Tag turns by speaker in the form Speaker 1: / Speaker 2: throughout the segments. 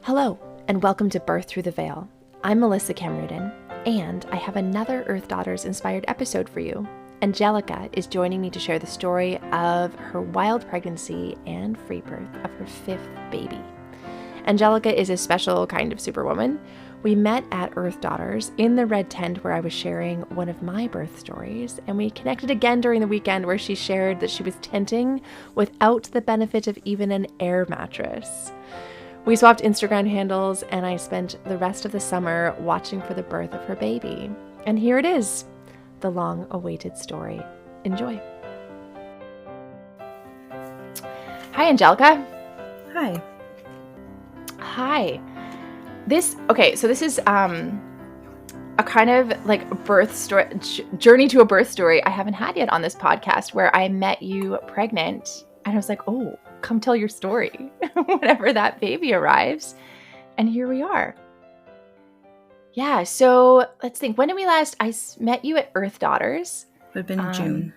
Speaker 1: Hello, and welcome to Birth Through the Veil. I'm Melissa Camruden, and I have another Earth Daughters inspired episode for you. Angelica is joining me to share the story of her wild pregnancy and free birth of her fifth baby. Angelica is a special kind of superwoman. We met at Earth Daughters in the red tent where I was sharing one of my birth stories, and we connected again during the weekend where she shared that she was tenting without the benefit of even an air mattress. We swapped Instagram handles, and I spent the rest of the summer watching for the birth of her baby. And here it is, the long-awaited story. Enjoy. Hi, Angelica.
Speaker 2: Hi.
Speaker 1: Hi. This is a kind of like birth story, journey to a birth story I haven't had yet on this podcast, where I met you pregnant, and I was like, oh, come tell your story whenever that baby arrives. And here we are. Yeah, so let's think. When did we last? I met you at Earth Daughters.
Speaker 2: It would have been June.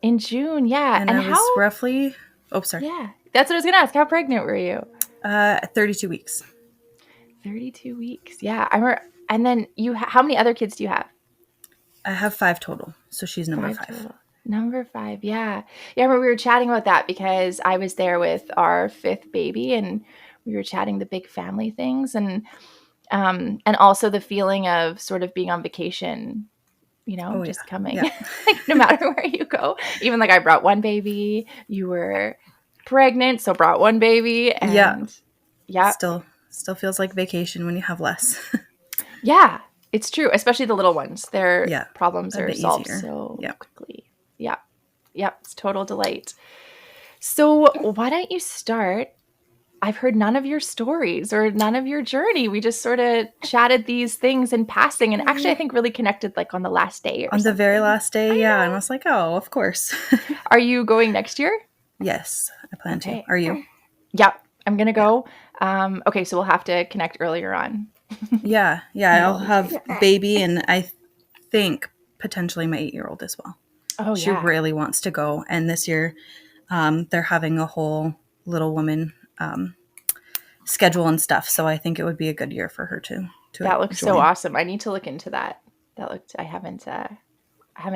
Speaker 1: In June, yeah.
Speaker 2: And I was roughly,
Speaker 1: Yeah, that's what I was going to ask. How pregnant were you?
Speaker 2: 32 weeks.
Speaker 1: 32 weeks, yeah. I remember. And then how many other kids do you have?
Speaker 2: I have 5 total, so she's number 5.
Speaker 1: Total. Number 5, yeah. Yeah, I remember we were chatting about that because I was there with our 5th baby, and we were chatting the big family things, and also the feeling of sort of being on vacation, coming,
Speaker 2: yeah.
Speaker 1: like no matter where you go. Even like I brought one baby, you were pregnant, so brought one baby, and yeah.
Speaker 2: Still feels like vacation when you have less.
Speaker 1: Yeah, it's true, especially the little ones. Their problems are solved
Speaker 2: easier.
Speaker 1: So quickly. Yeah, it's total delight. So why don't you start? I've heard none of your stories or none of your journey. We just sort of chatted these things in passing, and actually I think really connected like on the last day
Speaker 2: on something. The very last day, yeah. And I was like, oh, of course.
Speaker 1: Are you going next year?
Speaker 2: Yes, I plan to. Are you?
Speaker 1: Yeah, I'm going to go. Okay, so we'll have to connect earlier on.
Speaker 2: Yeah, I'll have baby, and I think potentially my 8-year-old as well.
Speaker 1: Oh,
Speaker 2: she really wants to go. And this year, they're having a whole Little Woman schedule and stuff. So I think it would be a good year for her to
Speaker 1: That looks join. So awesome. I need to look into that. I haven't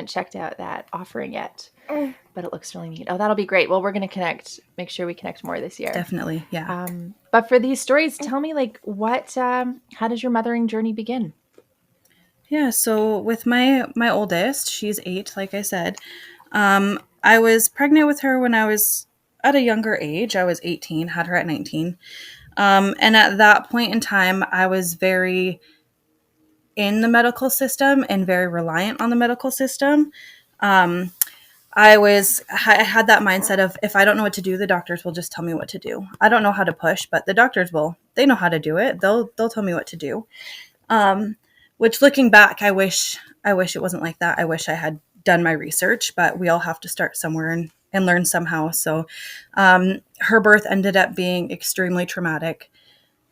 Speaker 1: checked out that offering yet, but it looks really neat. Oh, that'll be great. Well, we're going to connect, make sure we connect more this year.
Speaker 2: Definitely. Yeah.
Speaker 1: But for these stories, tell me like how does your mothering journey begin?
Speaker 2: Yeah. So with my oldest, she's 8, like I said, I was pregnant with her when I was at a younger age. I was 18, had her at 19. And at that point in time, I was very in the medical system and very reliant on the medical system. I had that mindset of, if I don't know what to do, the doctors will just tell me what to do. I don't know how to push, but the doctors they know how to do it. They'll tell me what to do. Which looking back, I wish it wasn't like that. I wish I had done my research, but we all have to start somewhere and learn somehow. So, her birth ended up being extremely traumatic.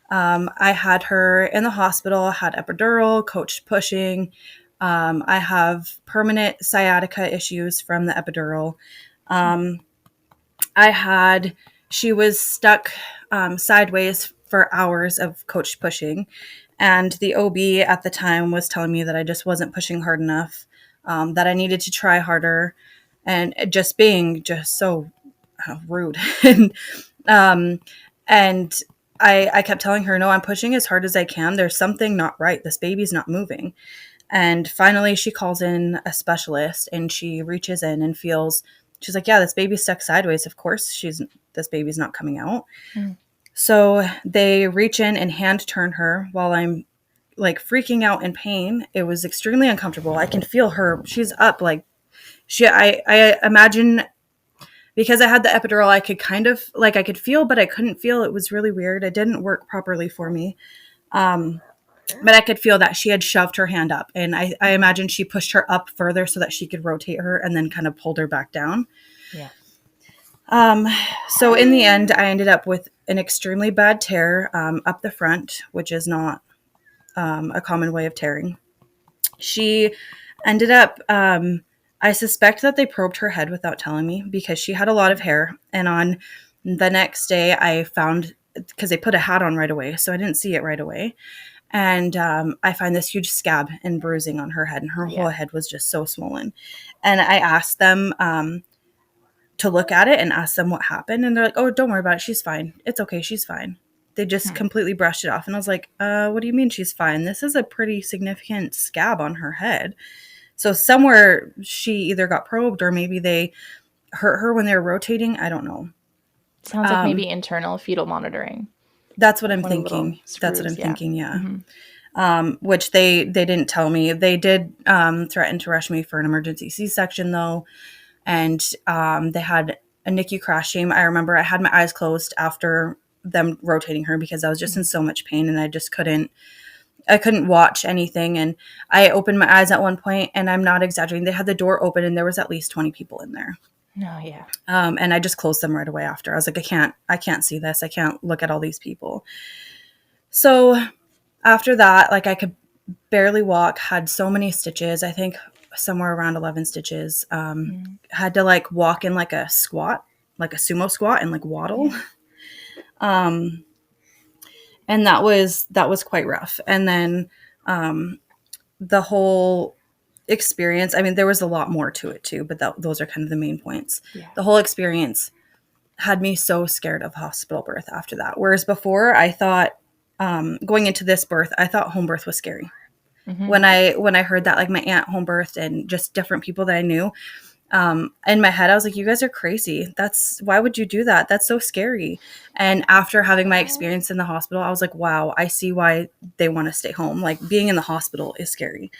Speaker 2: I had her in the hospital, had epidural, coached pushing. I have permanent sciatica issues from the epidural. She was stuck sideways for hours of coached pushing. And the OB at the time was telling me that I just wasn't pushing hard enough, that I needed to try harder, and just being just so rude. And I kept telling her, no, I'm pushing as hard as I can. There's something not right. This baby's not moving. And finally she calls in a specialist, and she reaches in and she's like, yeah, this baby's stuck sideways. Of course this baby's not coming out. So they reach in and hand turn her while I'm like freaking out in pain. It was extremely uncomfortable. I can feel her. She's up. Like I imagine, because I had the epidural, I could kind of like, I could feel, but I couldn't feel. It was really weird. It didn't work properly for me. But I could feel that she had shoved her hand up, and I imagine she pushed her up further so that she could rotate her and then kind of pulled her back down.
Speaker 1: Yeah.
Speaker 2: So in the end, I ended up with an extremely bad tear up the front, which is not a common way of tearing. She ended up, I suspect that they probed her head without telling me, because she had a lot of hair. And on the next day, I found because they put a hat on right away, so I didn't see it right away. And I find this huge scab and bruising on her head, and her whole head was just so swollen. And I asked them to look at it and ask them what happened, and they're like, "Oh, don't worry about it. She's fine. It's okay. She's fine." They just completely brushed it off, and I was like, "What do you mean she's fine? This is a pretty significant scab on her head." So somewhere she either got probed or maybe they hurt her when they were rotating. I don't know.
Speaker 1: Sounds like maybe internal fetal monitoring.
Speaker 2: That's what I'm thinking. That's what I'm thinking. Yeah. Which they didn't tell me. They did threaten to rush me for an emergency C-section though. And they had a NICU crash team. I remember I had my eyes closed after them rotating her because I was just in so much pain, and I couldn't watch anything. And I opened my eyes at one point, and I'm not exaggerating. They had the door open and there was at least 20 people in there.
Speaker 1: Oh, yeah.
Speaker 2: And I just closed them right away after. I was like, I can't see this. I can't look at all these people. So after that, like I could barely walk, had so many stitches, I think somewhere around 11 stitches, had to like walk in like a squat, like a sumo squat, and like waddle. And that was quite rough. And then the whole experience, I mean, there was a lot more to it too, but those are kind of the main points. The whole experience had me so scared of hospital birth after that. Whereas before I thought, going into this birth, I thought home birth was scary. When I heard that, like my aunt home birthed and just different people that I knew, in my head, I was like, you guys are crazy. Why would you do that? That's so scary. And after having my experience in the hospital, I was like, wow, I see why they want to stay home. Like being in the hospital is scary.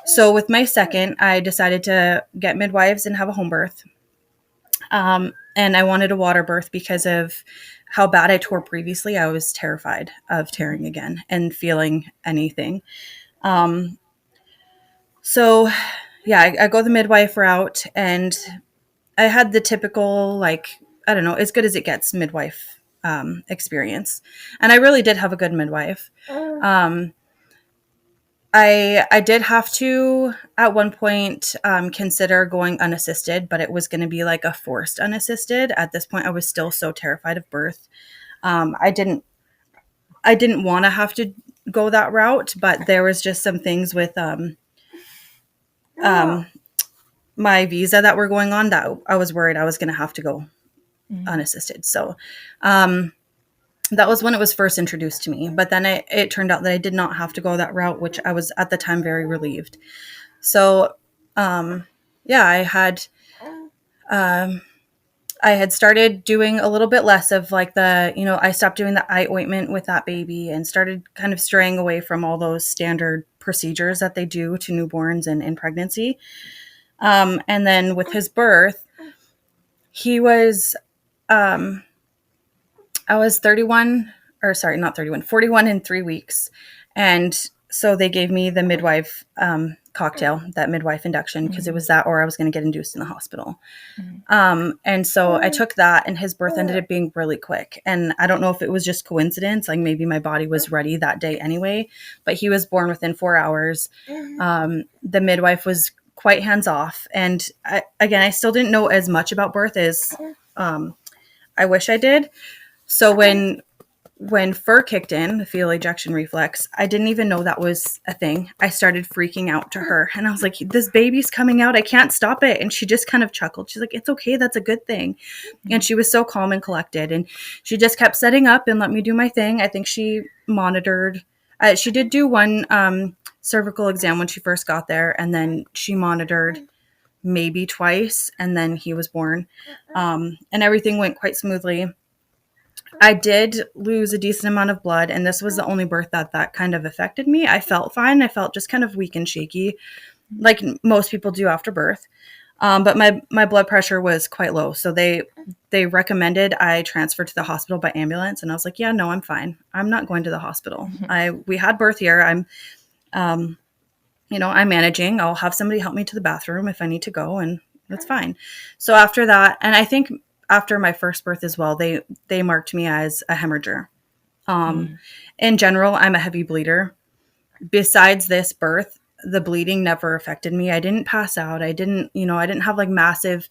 Speaker 2: So with my second, I decided to get midwives and have a home birth. And I wanted a water birth because of how bad I tore previously. I was terrified of tearing again and feeling anything. So yeah, I go the midwife route, and I had the typical, like, I don't know, as good as it gets midwife experience. And I really did have a good midwife. I did have to, at one point, consider going unassisted, but it was going to be like a forced unassisted. At this point, I was still so terrified of birth. I didn't want to have to go that route, but there was just some things with my visa that were going on that I was worried I was going to have to go unassisted. So that was when it was first introduced to me. But then it turned out that I did not have to go that route, which I was at the time very relieved. So I had started doing a little bit less of like I stopped doing the eye ointment with that baby and started kind of straying away from all those standard procedures that they do to newborns and in pregnancy. And then with his birth, he was, I was 41 in 3 weeks. And so they gave me the midwife cocktail, that midwife induction, because it was that or I was going to get induced in the hospital. And so I took that, and his birth ended up being really quick. And I don't know if it was just coincidence, like maybe my body was ready that day anyway, but he was born within 4 hours. The midwife was quite hands off. And I still didn't know as much about birth as I wish I did. So when FER kicked in, the fetal ejection reflex, I didn't even know that was a thing. I started freaking out to her, and I was like, this baby's coming out. I can't stop it. And she just kind of chuckled. She's like, it's okay. That's a good thing. And she was so calm and collected, and she just kept setting up and let me do my thing. I think she monitored. She did do one cervical exam when she first got there, and then she monitored maybe twice, and then he was born. And everything went quite smoothly. I did lose a decent amount of blood, and this was the only birth that kind of affected me. I felt fine. I felt just kind of weak and shaky, like most people do after birth. But my blood pressure was quite low. So they recommended I transfer to the hospital by ambulance. And I was like, yeah, no, I'm fine. I'm not going to the hospital. We had birth here. I'm managing. I'll have somebody help me to the bathroom if I need to go, and that's fine. So after that, and I think after my first birth as well, they marked me as a hemorrhager. In general, I'm a heavy bleeder. Besides this birth, the bleeding never affected me. I didn't pass out. I didn't have like massive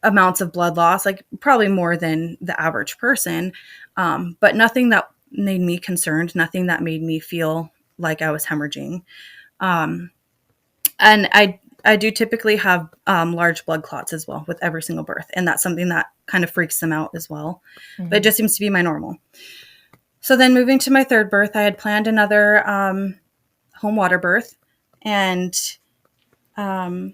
Speaker 2: amounts of blood loss, like probably more than the average person, but nothing that made me concerned, nothing that made me feel like I was hemorrhaging. And I do typically have large blood clots as well with every single birth, and that's something that kind of freaks them out as well. Mm-hmm. But it just seems to be my normal. So then moving to my third birth, I had planned another home water birth, and the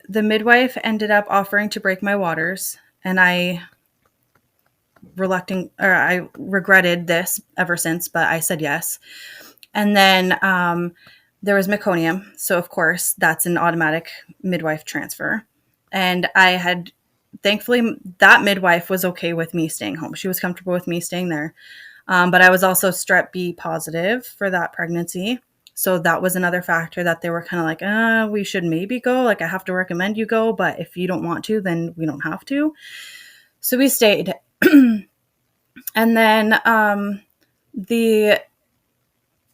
Speaker 2: midwife ended up offering to break my waters, and I regretted this ever since, but I said yes. And then there was meconium, so of course that's an automatic midwife transfer. And I had, thankfully, that midwife was okay with me staying home. She was comfortable with me staying there. But I was also strep B positive for that pregnancy. So that was another factor that they were kind of like, we should maybe go. Like, I have to recommend you go, but if you don't want to, then we don't have to. So we stayed. And then the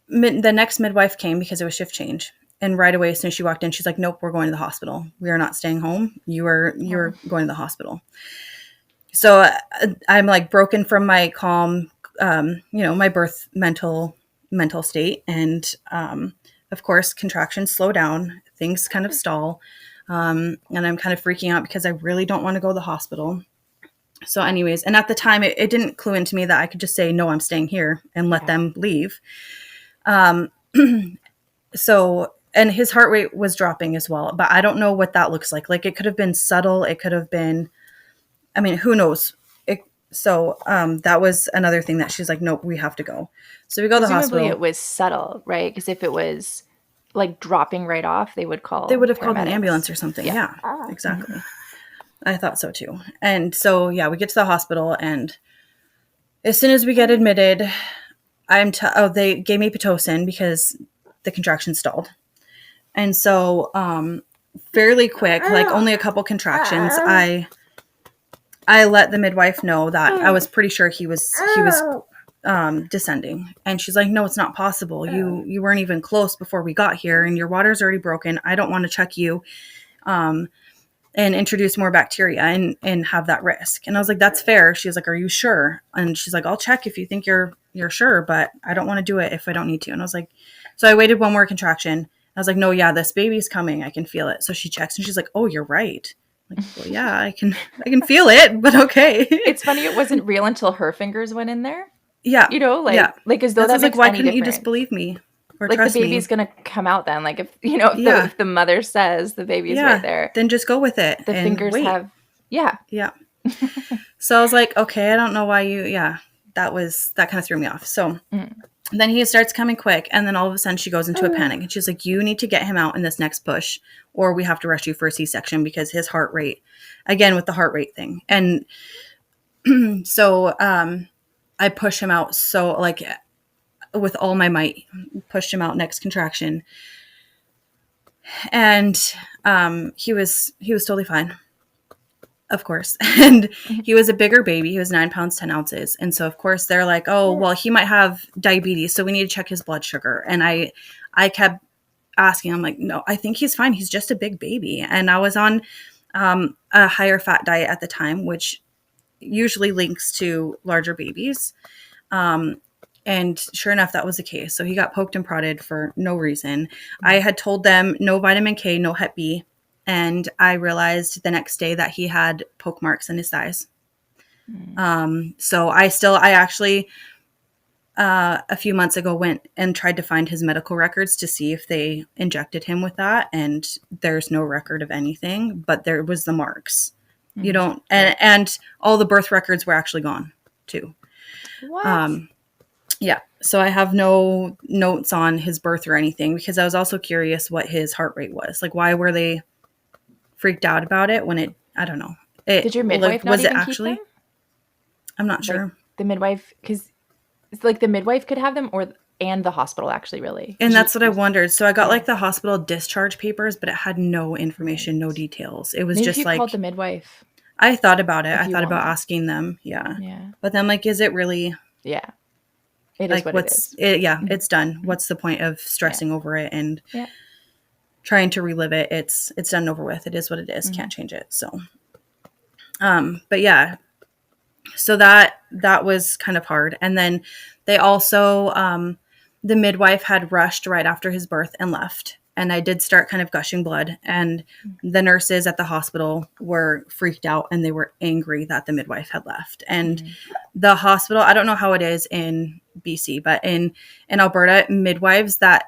Speaker 2: next midwife came because it was shift change. And right away, as soon as she walked in, she's like, nope, we're going to the hospital. We are not staying home. You're going to the hospital. So I'm like broken from my calm, my birth mental state. And of course, contractions slow down, things kind of stall. And I'm kind of freaking out because I really don't want to go to the hospital. So anyways, and at the time it didn't clue into me that I could just say, no, I'm staying here and let them leave. So, and his heart rate was dropping as well, but I don't know what that looks like. Like, it could have been subtle. It could have been, I mean, who knows? So that was another thing that she's like, nope, we have to go. So we go to the hospital.
Speaker 1: It was subtle, right? Because if it was like dropping right off, they would have called
Speaker 2: an ambulance or something. Yeah, exactly. I thought so too. And so, we get to the hospital, and as soon as we get admitted, they gave me Pitocin because the contraction stalled. And so, fairly quick, like only a couple contractions, I let the midwife know that I was pretty sure he was descending. And she's like, no, it's not possible. You weren't even close before we got here, and your water's already broken. I don't want to check you and introduce more bacteria and have that risk. And I was like, that's fair. She was like, are you sure? And she's like, I'll check if you think you're sure, but I don't want to do it if I don't need to. And I was like, so I waited one more contraction. I was like, no, this baby's coming. I can feel it. So she checks, and she's like, oh, you're right. I'm like, well, yeah, I can feel it, but okay.
Speaker 1: It's funny. It wasn't real until her fingers went in there.
Speaker 2: Yeah.
Speaker 1: Like as though that makes
Speaker 2: why
Speaker 1: any
Speaker 2: couldn't
Speaker 1: difference.
Speaker 2: you just believe me? Or
Speaker 1: like
Speaker 2: trust
Speaker 1: the baby's
Speaker 2: me?
Speaker 1: going to come out then. Like if the mother says the baby's right there.
Speaker 2: Then just go with it.
Speaker 1: The fingers
Speaker 2: wait.
Speaker 1: have, yeah.
Speaker 2: So I was like, okay, I don't know why that kind of threw me off. So then he starts coming quick, and then all of a sudden she goes into a panic, and she's like, you need to get him out in this next push, or we have to rush you for a C-section because his heart rate, again with the heart rate thing. And so I push him out, so like with all my might, pushed him out next contraction, and he was totally fine, of course. And he was a bigger baby. He was 9 pounds 10 ounces, and so of course they're like, oh well, he might have diabetes, so we need to check his blood sugar. And I kept asking, I'm like, no, I think he's fine, he's just a big baby. And I was on a higher fat diet at the time, which usually links to larger babies. And sure enough, that was the case. So he got poked and prodded for no reason. I had told them no vitamin K, no Hep B. And I realized the next day that he had poke marks in his thighs. So I actually, a few months ago went and tried to find his medical records to see if they injected him with that. And there's no record of anything, but there was the marks. You don't, and all the birth records were actually gone too.
Speaker 1: What?
Speaker 2: Yeah. So I have no notes on his birth or anything, because I was also curious what his heart rate was. Like, why were they freaked out about it when I don't know.
Speaker 1: Did your midwife not even keep them?
Speaker 2: I'm not sure.
Speaker 1: The midwife, because it's like the midwife could have them, and the hospital actually, really.
Speaker 2: And that's what I wondered. So I got like the hospital discharge papers, but it had no information, no details. It was
Speaker 1: Maybe
Speaker 2: just
Speaker 1: if you
Speaker 2: like,
Speaker 1: called the midwife.
Speaker 2: I thought about it. I thought about asking them. Yeah. But then like, is it really?
Speaker 1: Yeah. It is
Speaker 2: like,
Speaker 1: what it is.
Speaker 2: It's done. What's the point of stressing over it? And trying to relive it. It's done and over with. It is what it is. Can't change it. So, but yeah, so that was kind of hard. And then they also, the midwife had rushed right after his birth and left. And I did start kind of gushing blood. And the nurses at the hospital were freaked out and they were angry that the midwife had left. And the hospital, I don't know how it is in BC, but in Alberta, midwives that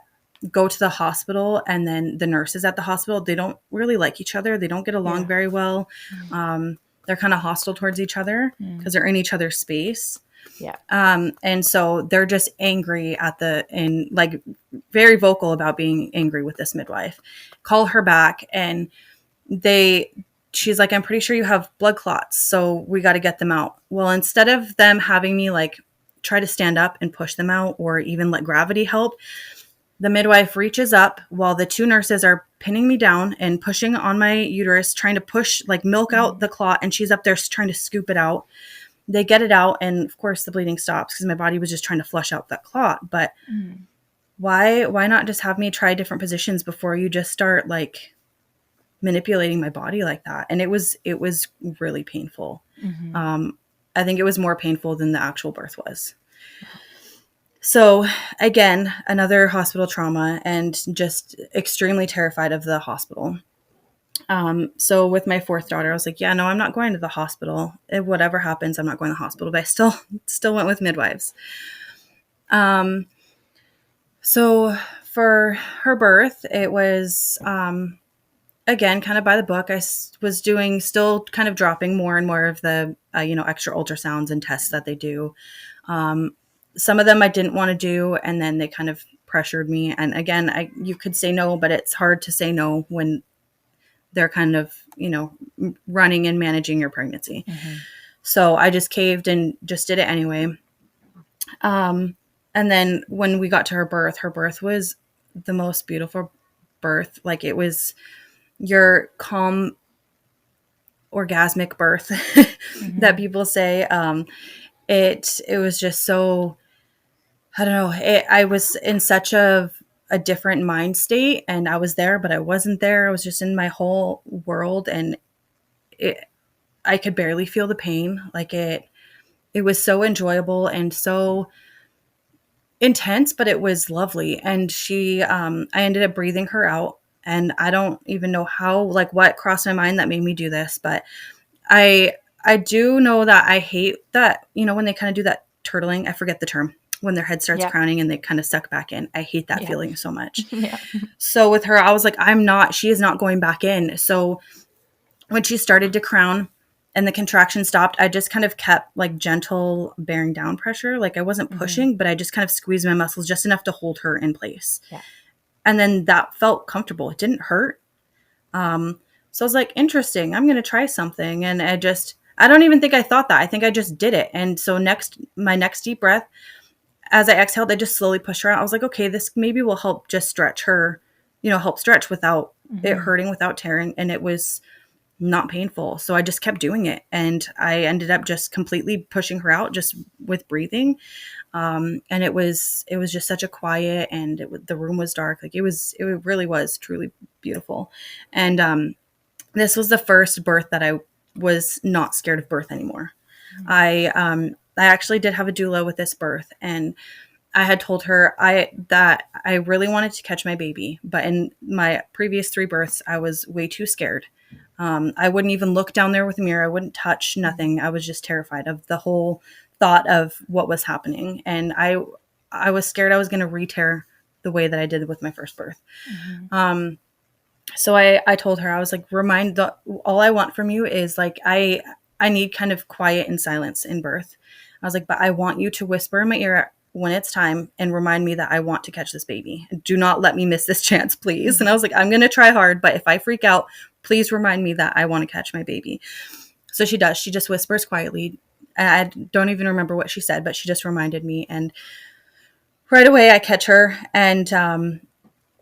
Speaker 2: go to the hospital and then the nurses at the hospital, they don't really like each other. They don't get along very well. They're kind of hostile towards each other because they're in each other's space.
Speaker 1: Yeah.
Speaker 2: And so they're just angry and like very vocal about being angry with this midwife. Call her back and she's like, I'm pretty sure you have blood clots, so we got to get them out. Well, instead of them having me like try to stand up and push them out or even let gravity help, the midwife reaches up while the two nurses are pinning me down and pushing on my uterus, trying to push like milk out the clot. And she's up there trying to scoop it out. They get it out. And of course the bleeding stops because my body was just trying to flush out that clot. But why not just have me try different positions before you just start like manipulating my body like that? And it was really painful. I think it was more painful than the actual birth was. So again, another hospital trauma and just extremely terrified of the hospital. So with my fourth daughter, I was like, yeah, no, I'm not going to the hospital. If whatever happens, I'm not going to the hospital, but I still went with midwives. So for her birth, it was, again, kind of by the book. I was still kind of dropping more and more of the, extra ultrasounds and tests that they do. Some of them I didn't want to do, and then they kind of pressured me. And again, you could say no, but it's hard to say no when they're kind of, running and managing your pregnancy. So I just caved and just did it anyway. And then when we got to her birth was the most beautiful birth. Like it was your calm, orgasmic birth that people say. It was just so, I don't know. I was in such a different mind state, and I was there, but I wasn't there. I was just in my whole world, and I could barely feel the pain. Like it was so enjoyable and so intense, but it was lovely. And I ended up breathing her out, and I don't even know how, like what crossed my mind that made me do this, but I do know that I hate that, when they kind of do that turtling, I forget the term, when their head starts crowning and they kind of suck back in. I hate that feeling so much. So with her, I was like, she is not going back in. So when she started to crown and the contraction stopped, I just kind of kept like gentle bearing down pressure. Like I wasn't pushing, but I just kind of squeezed my muscles just enough to hold her in place. And then that felt comfortable. It didn't hurt. So I was like, interesting, I'm going to try something. And I don't even think I thought that. I think I just did it. And so my next deep breath, as I exhaled, I just slowly pushed her out. I was like, okay, this maybe will help just stretch her, help stretch without it hurting, without tearing. And it was not painful. So I just kept doing it. And I ended up just completely pushing her out just with breathing. And it was just such a quiet, and the room was dark. Like it really was truly beautiful. And, this was the first birth that I was not scared of birth anymore. I actually did have a doula with this birth, and I had told her that I really wanted to catch my baby, but in my previous 3 births, I was way too scared. I wouldn't even look down there with a mirror. I wouldn't touch nothing. I was just terrified of the whole thought of what was happening. And I was scared I was going to re-tear the way that I did with my first birth. So I told her, I was like, all I want from you is like, I need kind of quiet and silence in birth. I was like, but I want you to whisper in my ear when it's time and remind me that I want to catch this baby. Do not let me miss this chance, please. And I was like, I'm going to try hard, but if I freak out, please remind me that I want to catch my baby. So she does. She just whispers quietly. I don't even remember what she said, but she just reminded me. And right away I catch her, and,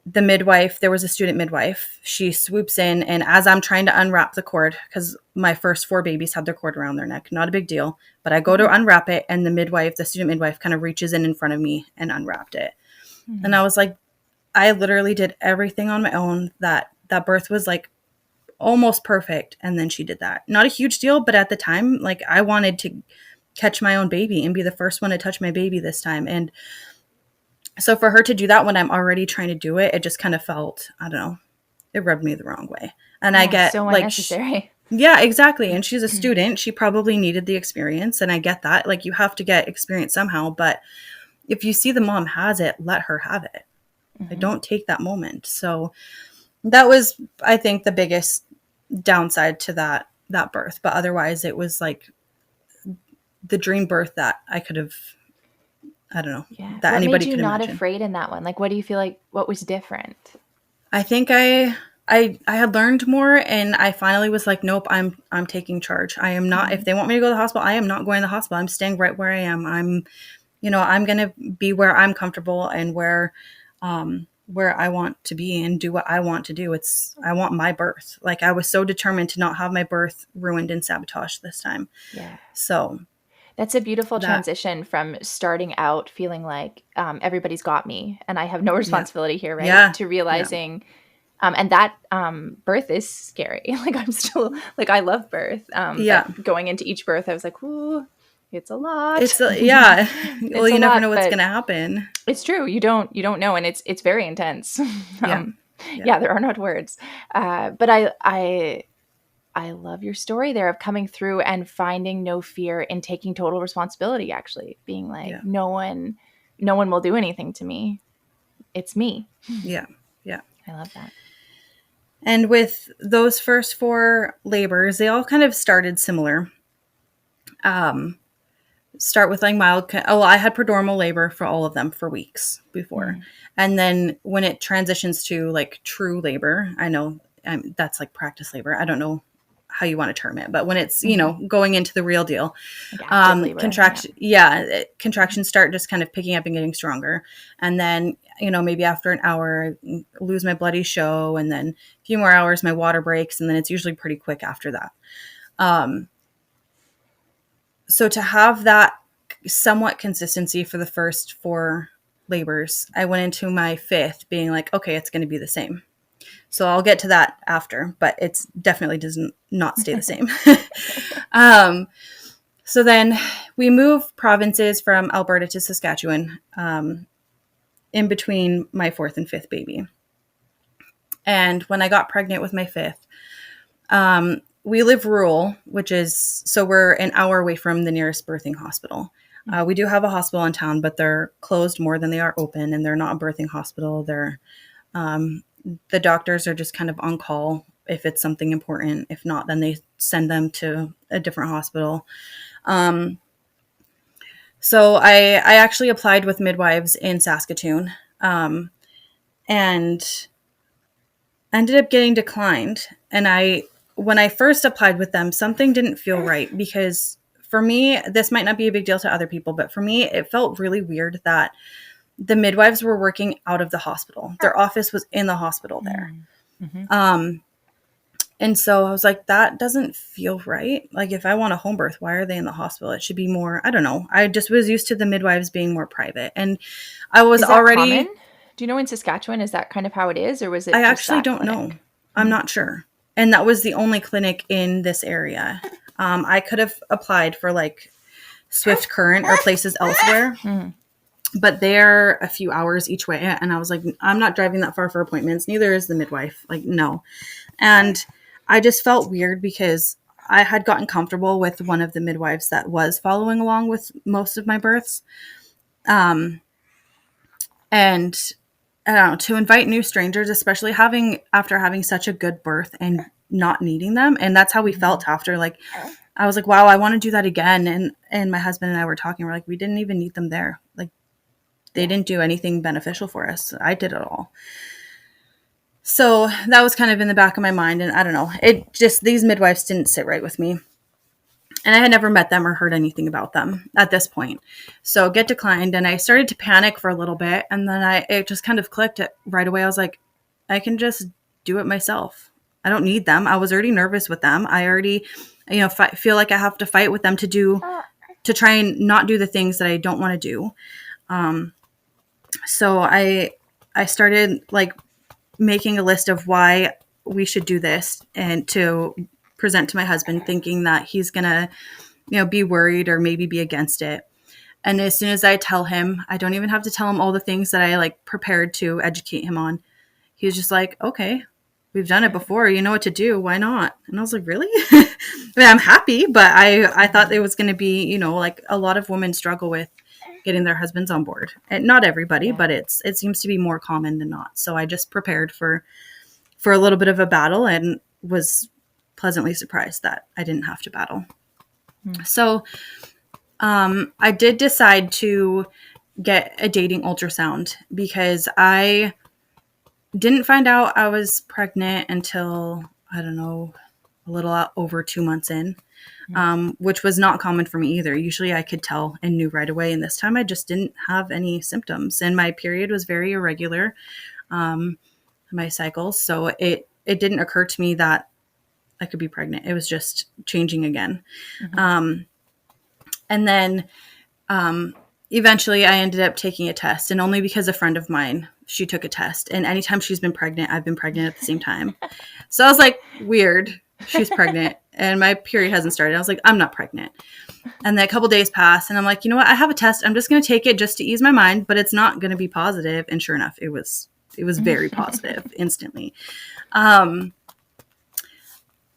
Speaker 2: the midwife, there was a student midwife. She swoops in, and as I'm trying to unwrap the cord, because my first 4 babies had their cord around their neck, not a big deal, but I go to unwrap it, and the student midwife kind of reaches in front of me and unwrapped it. And I was like, I literally did everything on my own. That birth was like almost perfect. And then she did that. Not a huge deal, but at the time, like I wanted to catch my own baby and be the first one to touch my baby this time. And so for her to do that when I'm already trying to do it, it just kind of felt, I don't know, it rubbed me the wrong way. And I
Speaker 1: Yeah,
Speaker 2: get
Speaker 1: so
Speaker 2: like,
Speaker 1: unnecessary.
Speaker 2: yeah, exactly. And she's a student. She probably needed the experience. And I get that. Like, you have to get experience somehow. But if you see the mom has it, let her have it. I don't take that moment. So that was, I think, the biggest downside to that birth. But otherwise, it was like the dream birth that I could have, I don't know,
Speaker 1: Yeah.
Speaker 2: that
Speaker 1: What made
Speaker 2: anybody
Speaker 1: you
Speaker 2: could
Speaker 1: not
Speaker 2: imagine.
Speaker 1: afraid in that one? Like, what do you feel like, what was different?
Speaker 2: I think I had learned more, and I finally was like, nope, I'm taking charge. I am not, if they want me to go to the hospital, I am not going to the hospital. I'm staying right where I am. I'm going to be where I'm comfortable and where I want to be and do what I want to do. I want my birth. Like, I was so determined to not have my birth ruined and sabotaged this time.
Speaker 1: Yeah.
Speaker 2: So
Speaker 1: That's a beautiful
Speaker 2: that,
Speaker 1: transition from starting out feeling like everybody's got me and I have no
Speaker 2: yeah,
Speaker 1: responsibility here, right?
Speaker 2: yeah,
Speaker 1: To
Speaker 2: yeah,
Speaker 1: realizing, and that birth is scary. Like I'm still like I love birth,
Speaker 2: yeah.
Speaker 1: but going into each birth, I was like, "Ooh, it's a lot.
Speaker 2: Yeah. Well,
Speaker 1: It's a
Speaker 2: you never
Speaker 1: lot."
Speaker 2: know what's
Speaker 1: But
Speaker 2: going to happen.
Speaker 1: it's true. You don't know, and it's very intense.
Speaker 2: Yeah.
Speaker 1: um,
Speaker 2: Yeah.
Speaker 1: yeah, there are not words. But I love your story there of coming through and finding no fear in taking total responsibility, actually being like,
Speaker 2: Yeah.
Speaker 1: no one will do anything to me. It's me.
Speaker 2: Yeah. Yeah.
Speaker 1: I love that.
Speaker 2: And with those first 4 labors, they all kind of started similar. Um, start with like mild. I had prodromal labor for all of them for weeks before,
Speaker 1: Mm.
Speaker 2: and then when it transitions to like true labor, I know that's like practice labor. I don't know how you want to term it, but when it's going into the real deal,
Speaker 1: Like active labor. Yeah.
Speaker 2: contractions start just kind of picking up and getting stronger, and then maybe after an hour, I lose my bloody show, and then a few more hours, my water breaks, and then it's usually pretty quick after that. So to have that somewhat consistency for the first 4 labors, I went into my 5th being like, okay, it's going to be the same. So I'll get to that after, but it's definitely does not stay the same. So then we moved provinces from Alberta to Saskatchewan, in between my 4th and 5th baby. And when I got pregnant with my 5th, we live rural, which is, so we're an hour away from the nearest birthing hospital. We do have a hospital in town, but they're closed more than they are open, and they're not a birthing hospital. The doctors are just kind of on call if it's something important. If not, then they send them to a different hospital. So I actually applied with midwives in Saskatoon, and ended up getting declined. And when I first applied with them, something didn't feel right, because for me, this might not be a big deal to other people, but for me, it felt really weird that the midwives were working out of the hospital. Their office was in the hospital there. And so I was like, that doesn't feel right. Like, if I want a home birth, why are they in the hospital? It should be more, I don't know. I just was used to the midwives being more private. And I was
Speaker 1: Is that
Speaker 2: already,
Speaker 1: common? Do you know in Saskatchewan, is that kind of how it is, or was
Speaker 2: I
Speaker 1: it just
Speaker 2: actually
Speaker 1: that
Speaker 2: don't know.
Speaker 1: clinic?
Speaker 2: I'm not sure. And that was the only clinic in this area. I could have applied for like Swift Current or places elsewhere, but they're a few hours each way. And I was like, I'm not driving that far for appointments. Neither is the midwife. Like, no. And I just felt weird because I had gotten comfortable with one of the midwives that was following along with most of my births. And I don't know, to invite new strangers, especially after having such a good birth and not needing them. And that's how we felt after. Like, I was like, wow, I want to do that again. And my husband and I were talking, we're like, we didn't even need them there. Like, they didn't do anything beneficial for us. I did it all. So that was kind of in the back of my mind. And I don't know, these midwives didn't sit right with me. And I had never met them or heard anything about them at this point. So get declined, and I started to panic for a little bit. And then it just kind of clicked right away. I was like, I can just do it myself. I don't need them. I was already nervous with them. I already, feel like I have to fight with them to try and not do the things that I don't want to do. So I I started like making a list of why we should do this and to present to my husband, thinking that he's going to, be worried or maybe be against it. And as soon as I tell him, I don't even have to tell him all the things that I like prepared to educate him on. He's just like, okay, we've done it before. You know what to do. Why not? And I was like, really? I mean, I'm happy, but I thought it was going to be, like a lot of women struggle with getting their husbands on board. And not everybody, but it seems to be more common than not. So I just prepared for a little bit of a battle and was pleasantly surprised that I didn't have to battle. So I did decide to get a dating ultrasound because I didn't find out I was pregnant until, I don't know, a little over 2 months in, which was not common for me either. Usually I could tell and knew right away. And this time I just didn't have any symptoms. And my period was very irregular, my cycles. So it didn't occur to me that I could be pregnant. It was just changing again. And then eventually I ended up taking a test, and only because a friend of mine, she took a test, and anytime she's been pregnant, I've been pregnant at the same time. So I was like, weird, she's pregnant and my period hasn't started. I was like, I'm not pregnant. And then a couple days passed and I'm like, you know what? I have a test. I'm just going to take it just to ease my mind, but it's not going to be positive. And sure enough, it was very positive instantly.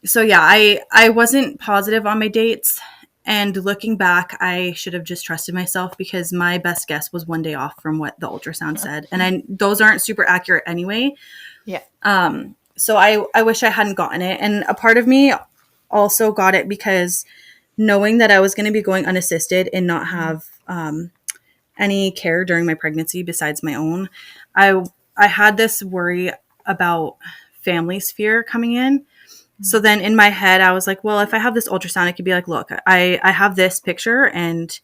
Speaker 2: So yeah, I wasn't positive on my dates. And looking back, I should have just trusted myself because my best guess was 1 day off from what the ultrasound said. And those aren't super accurate anyway.
Speaker 1: Yeah.
Speaker 2: So I wish I hadn't gotten it. And a part of me also got it because knowing that I was going to be going unassisted and not have any care during my pregnancy besides my own, I had this worry about family sphere coming in. So then in my head, I was like, well, if I have this ultrasound, I could be like, look, I have this picture and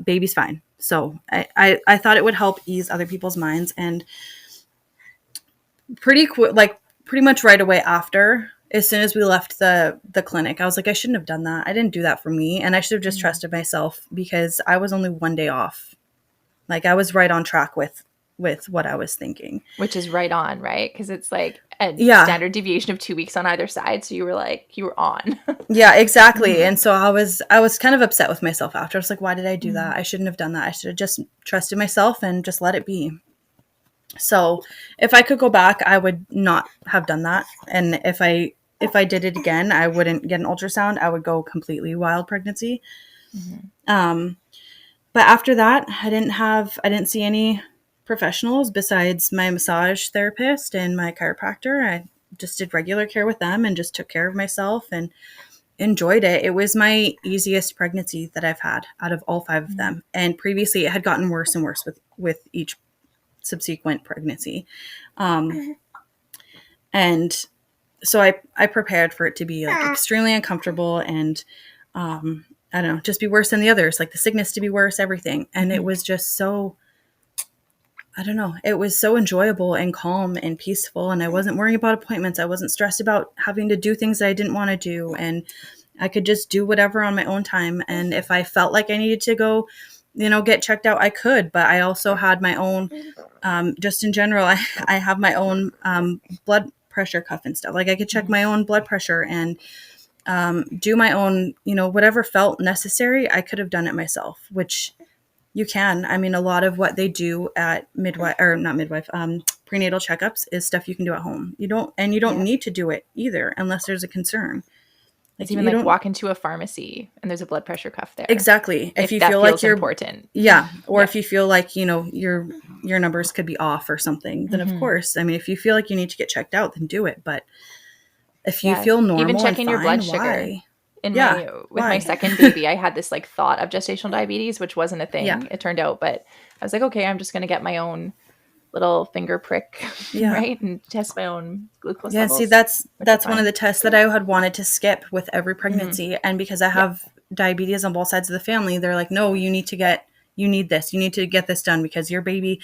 Speaker 2: baby's fine. So I thought it would help ease other people's minds. And pretty much right away after, as soon as we left the clinic, I was like, I shouldn't have done that. I didn't do that for me. And I should have just trusted myself because I was only 1 day off. Like I was right on track with what I was thinking.
Speaker 1: Which is right on, right? Because it's like a standard deviation of 2 weeks on either side. So you were on.
Speaker 2: Yeah, exactly. And so I was kind of upset with myself after. I was like, why did I do that? I shouldn't have done that. I should have just trusted myself and just let it be. So if I could go back, I would not have done that. And if I did it again, I wouldn't get an ultrasound. I would go completely wild pregnancy. But after that, I didn't see any professionals besides my massage therapist and my chiropractor. I just did regular care with them and just took care of myself and enjoyed it. It was my easiest pregnancy that I've had out of all 5 of them. And previously it had gotten worse and worse with each subsequent pregnancy. And so I prepared for it to be like extremely uncomfortable and, I don't know, just be worse than the others, like the sickness to be worse, everything. And it was just so, I don't know, it was so enjoyable and calm and peaceful. And I wasn't worrying about appointments. I wasn't stressed about having to do things that I didn't want to do. And I could just do whatever on my own time. And if I felt like I needed to go, get checked out, I could. But I also had my own, just in general, I have my own blood pressure cuff and stuff. Like I could check my own blood pressure and do my own, whatever felt necessary. I could have done it myself, which you can. I mean, a lot of what they do at prenatal checkups is stuff you can do at home. You don't need to do it either unless there's a concern.
Speaker 1: It's even like walk into a pharmacy and there's a blood pressure cuff there.
Speaker 2: Exactly. If you feel like you're important. Yeah. Or if you feel like, your numbers could be off or something, then of course, I mean, if you feel like you need to get checked out, then do it. But if you feel normal, even checking your blood sugar.
Speaker 1: With my second baby, I had this like thought of gestational diabetes, which wasn't a thing, it turned out. But I was like, okay, I'm just going to get my own little finger prick, right? And test my own glucose levels.
Speaker 2: See, that's one of the tests that I had wanted to skip with every pregnancy. And because I have diabetes on both sides of the family, they're like, no, you need to get this done because your baby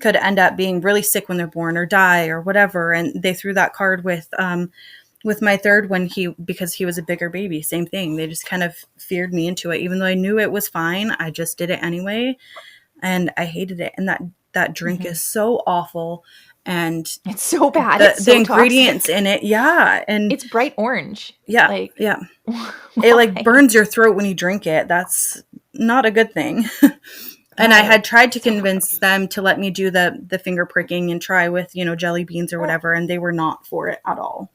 Speaker 2: could end up being really sick when they're born or die or whatever. And they threw that card with my third one, because he was a bigger baby, same thing. They just kind of feared me into it. Even though I knew it was fine, I just did it anyway. And I hated it. And that that drink is so awful. And
Speaker 1: It's so bad.
Speaker 2: the
Speaker 1: It's so
Speaker 2: ingredients
Speaker 1: toxic.
Speaker 2: in it. Yeah. And
Speaker 1: It's bright orange.
Speaker 2: yeah.
Speaker 1: Like,
Speaker 2: Yeah. It like
Speaker 1: why?
Speaker 2: burns your throat when you drink it. That's not a good thing. And I
Speaker 1: No,
Speaker 2: had tried to
Speaker 1: so
Speaker 2: convince them to let me do the finger pricking and try with, jelly beans or whatever. And they were not for it at all.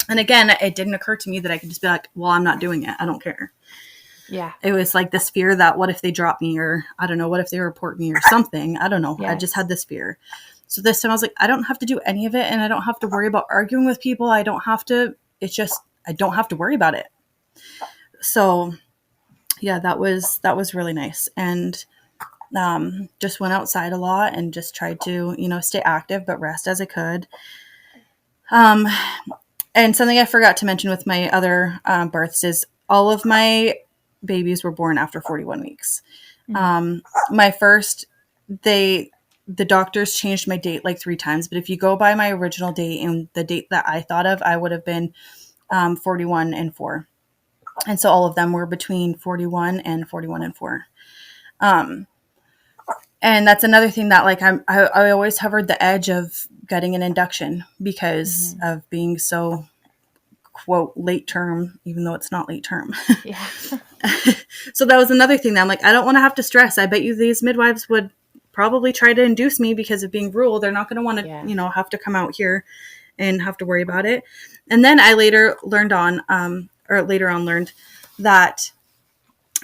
Speaker 2: And again, it didn't occur to me that I could just be like, well, I'm not doing it. I don't care.
Speaker 1: yeah.
Speaker 2: It was like this fear that what if they drop me, or I don't know, what if they report me or something? I don't know. I just had this fear. So this time I was like, I don't have to do any of it, and I don't have to worry about arguing with people. I don't have to, I don't have to worry about it. So yeah, that was really nice. And just went outside a lot and just tried to, stay active, but rest as I could. And something I forgot to mention with my other births is all of my babies were born after 41 weeks. My first, the doctors changed my date like 3 times, but if you go by my original date and the date that I thought of, I would have been 41 and 4. And so all of them were between 41 and 41 and 4. And that's another thing that like I always hovered the edge of getting an induction because of being so quote late term, even though it's not late term.
Speaker 1: Yeah.
Speaker 2: So that was another thing that I'm like, I don't want to have to stress. I bet you these midwives would probably try to induce me because of being rural. They're not going to want to, have to come out here and have to worry about it. And then I later learned that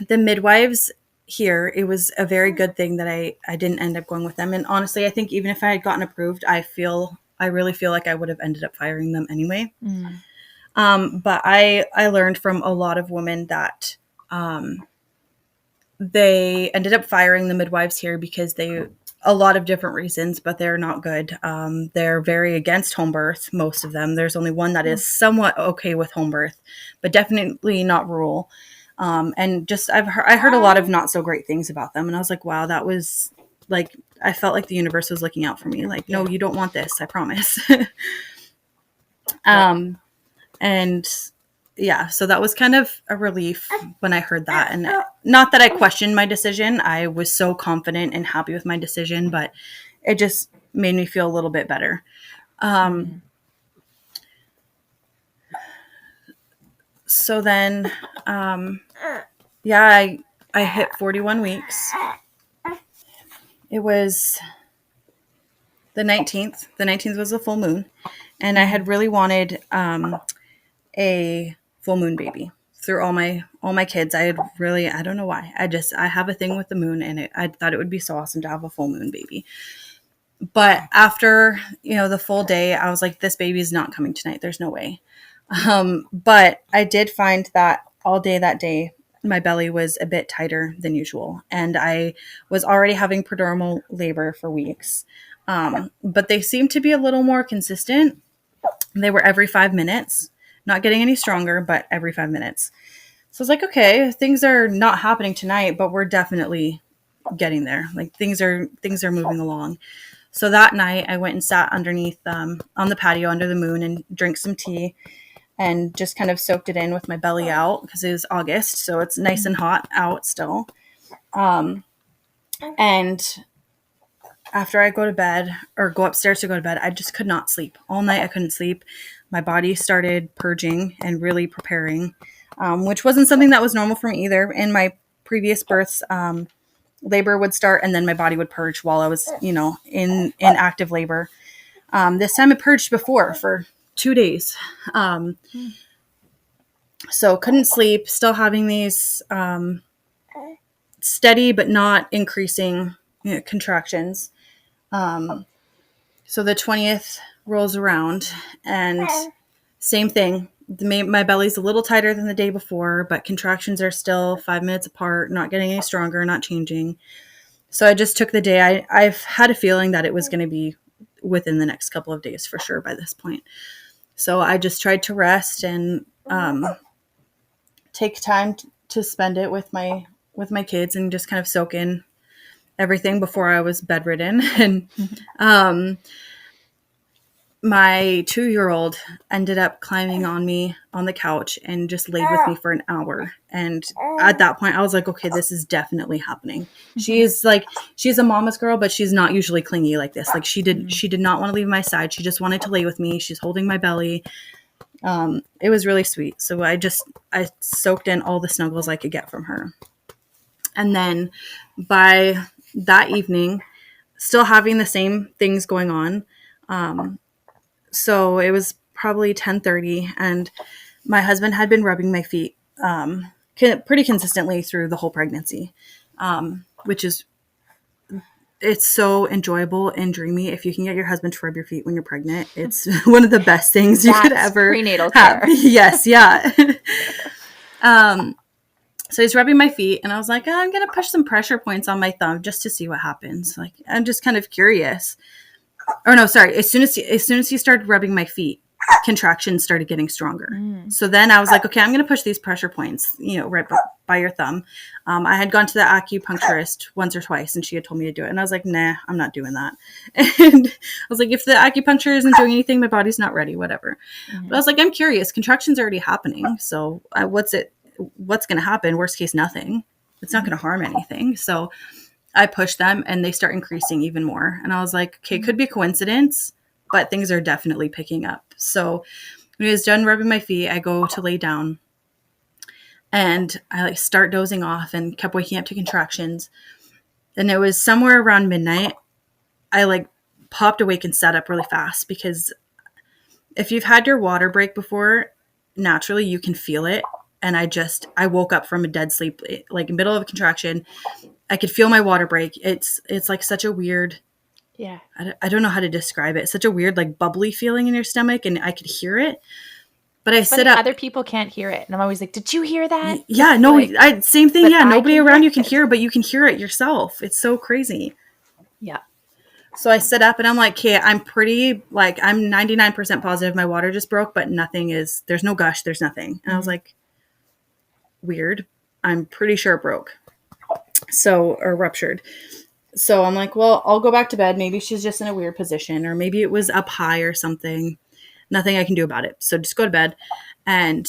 Speaker 2: the midwives here, it was a very good thing that I didn't end up going with them. And honestly, I think even if I had gotten approved, I really feel like I would have ended up firing them anyway. But I learned from a lot of women that they ended up firing the midwives here because a lot of different reasons, but they're not good. They're very against home birth, most of them. There's only one that is somewhat okay with home birth, but definitely not rural. And just I heard a lot of not so great things about them, and I was like, wow, that was like I felt like the universe was looking out for me. Like, no, you don't want this, I promise. And yeah, so that was kind of a relief when I heard that. And not that I questioned my decision. I was so confident and happy with my decision, but it just made me feel a little bit better. So then, I hit 41 weeks. It was the 19th. The 19th was a full moon. And I had really wanted a full moon baby through all my kids. I don't know why. I have a thing with the moon, and I thought it would be so awesome to have a full moon baby. But after, the full day, I was like, this baby is not coming tonight. There's no way. But I did find that all day that day, my belly was a bit tighter than usual. And I was already having prodromal labor for weeks. But they seemed to be a little more consistent. They were every 5 minutes, not getting any stronger, but every 5 minutes. So I was like, okay, things are not happening tonight, but we're definitely getting there. Like things are moving along. So that night I went and sat underneath on the patio under the moon and drank some tea and just kind of soaked it in with my belly out because it was August. So it's nice and hot out still. And after I go to bed or go upstairs to go to bed, I just could not sleep. All night I couldn't sleep. My body started purging and really preparing, which wasn't something that was normal for me either. In my previous births, labor would start and then my body would purge while I was, in active labor. This time it purged before for 2 days. So couldn't sleep, still having these steady but not increasing contractions. So the 20th rolls around and same thing. My belly's a little tighter than the day before, but contractions are still 5 minutes apart, not getting any stronger, not changing. So I just took the day. I've had a feeling that it was going to be within the next couple of days for sure by this point. So I just tried to rest and take time to spend it with my kids and just kind of soak in everything before I was bedridden. And my 2-year-old ended up climbing on me on the couch and just laid with me for an hour. And at that point, I was like, okay, this is definitely happening. She's a mama's girl, but she's not usually clingy like this. Like she did not want to leave my side. She just wanted to lay with me. She's holding my belly. It was really sweet. So I soaked in all the snuggles I could get from her. And then by that evening, still having the same things going on. So it was probably 10:30, and my husband had been rubbing my feet pretty consistently through the whole pregnancy, which is, it's so enjoyable and dreamy. If you can get your husband to rub your feet when you're pregnant, it's one of the best things you could ever
Speaker 1: prenatal
Speaker 2: have.
Speaker 1: care.
Speaker 2: Yes, yeah. So he's rubbing my feet, and I was like, I'm going to push some pressure points on my thumb just to see what happens. Like, I'm just kind of curious. Or no, sorry. As soon as he started rubbing my feet, contractions started getting stronger. So then I was like, okay, I'm going to push these pressure points, right by your thumb. I had gone to the acupuncturist once or twice, and she had told me to do it. And I was like, nah, I'm not doing that. And I was like, if the acupuncture isn't doing anything, my body's not ready, whatever. But I was like, I'm curious. Contractions are already happening. So what's going to happen? Worst case, nothing. It's not going to harm anything. So I push them and they start increasing even more. And I was like, okay, it could be a coincidence, but things are definitely picking up. So when he was done rubbing my feet, I go to lay down and I start dozing off and kept waking up to contractions. And it was somewhere around midnight. I popped awake and sat up really fast, because if you've had your water break before, naturally you can feel it. And I woke up from a dead sleep, like in the middle of a contraction. I could feel my water break. It's like such a weird, I don't know how to describe it. It's such a weird, like bubbly feeling in your stomach, and I could hear it. But I sit up.
Speaker 1: Other people can't hear it, and I'm always like, "Did you hear that?"
Speaker 2: Yeah, no, same thing. Yeah, nobody around you can hear it, but you can hear it yourself. It's so crazy.
Speaker 1: Yeah.
Speaker 2: So I sit up and I'm like, okay, I'm 99% positive my water just broke, but there's no gush, there's nothing. And I was like, weird. I'm pretty sure it broke. Or ruptured. So I'm like, well, I'll go back to bed. Maybe she's just in a weird position, or maybe it was up high or something. Nothing I can do about it. So just go to bed. And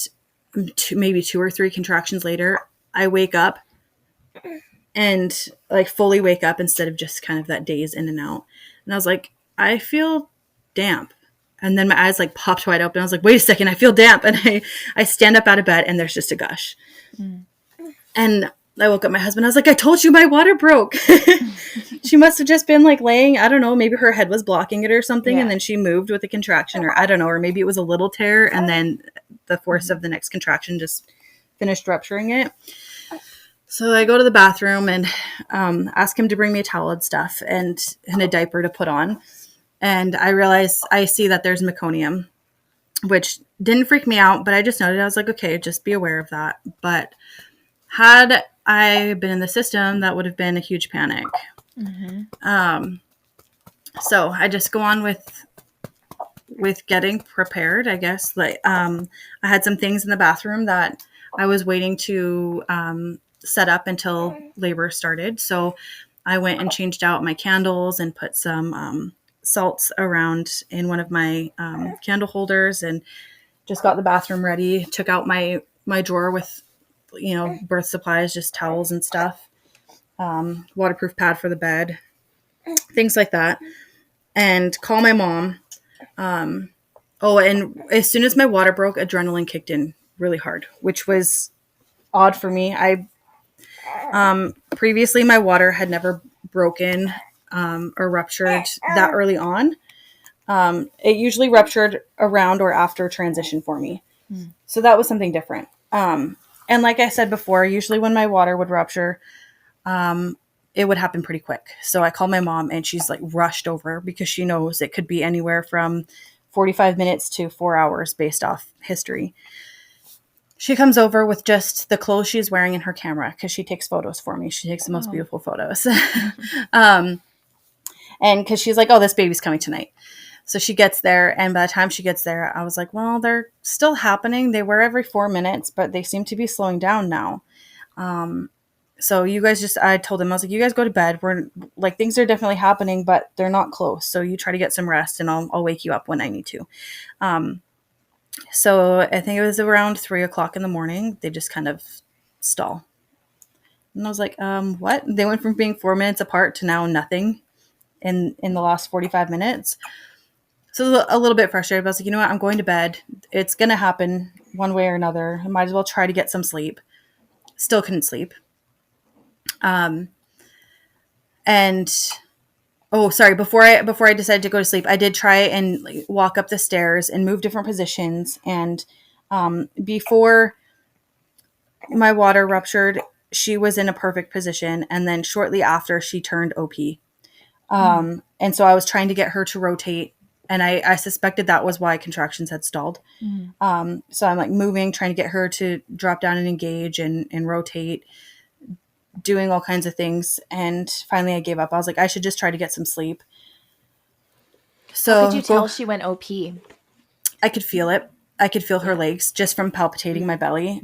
Speaker 2: maybe 2 or 3 contractions later, I wake up and fully wake up instead of just kind of that daze in and out. And I was like, I feel damp. And then my eyes popped wide open. I was like, wait a second, I feel damp. And I stand up out of bed and there's just a gush. And I woke up my husband. I was like, I told you my water broke. She must have just been laying, I don't know, maybe her head was blocking it or something. Yeah. And then she moved with a contraction, or I don't know, or maybe it was a little tear. And then the force of the next contraction just finished rupturing it. So I go to the bathroom and ask him to bring me a towel and stuff and a diaper to put on. And I see that there's meconium, which didn't freak me out, but I just noted, I was like, okay, just be aware of that. But had I been in the system, that would have been a huge panic. So I just go on with getting prepared, I guess. I had some things in the bathroom that I was waiting to set up until labor started. So I went and changed out my candles and put some salts around in one of my candle holders, and just got the bathroom ready. Took out my drawer with, birth supplies, just towels and stuff, waterproof pad for the bed, things like that, and call my mom. And as soon as my water broke, adrenaline kicked in really hard, which was odd for me. Previously my water had never broken or ruptured that early on. It usually ruptured around or after transition for me. So that was something different. And like I said before, usually when my water would rupture, it would happen pretty quick. So I called my mom and she's rushed over, because she knows it could be anywhere from 45 minutes to 4 hours based off history. She comes over with just the clothes she's wearing in her camera, because she takes photos for me. She takes the most beautiful photos. And because she's like, oh, this baby's coming tonight. So she gets there, and by the time she gets there, I was like, well, they're still happening. They were every 4 minutes, but they seem to be slowing down now. So you guys I told him, I was like, you guys go to bed. We're like, things are definitely happening, but they're not close. So you try to get some rest and I'll wake you up when I need to. So I think it was around 3 o'clock in the morning. They just kind of stall. And I was like, what? They went from being 4 minutes apart to now nothing in the last 45 minutes. So a little bit frustrated. But I was like, you know what? I'm going to bed. It's going to happen one way or another. I might as well try to get some sleep. Still couldn't sleep. And oh, sorry. Before I decided to go to sleep, I did try and like, walk up the stairs and move different positions. And before my water ruptured, she was in a perfect position. And then shortly after, she turned OP. And so I was trying to get her to rotate. And I suspected that was why contractions had stalled. So I'm like moving, trying to get her to drop down and engage and rotate, doing all kinds of things. And finally I gave up. I was like, I should just try to get some sleep. So
Speaker 1: how could you tell she went OP?
Speaker 2: I could feel it. I could feel her legs just from palpitating my belly.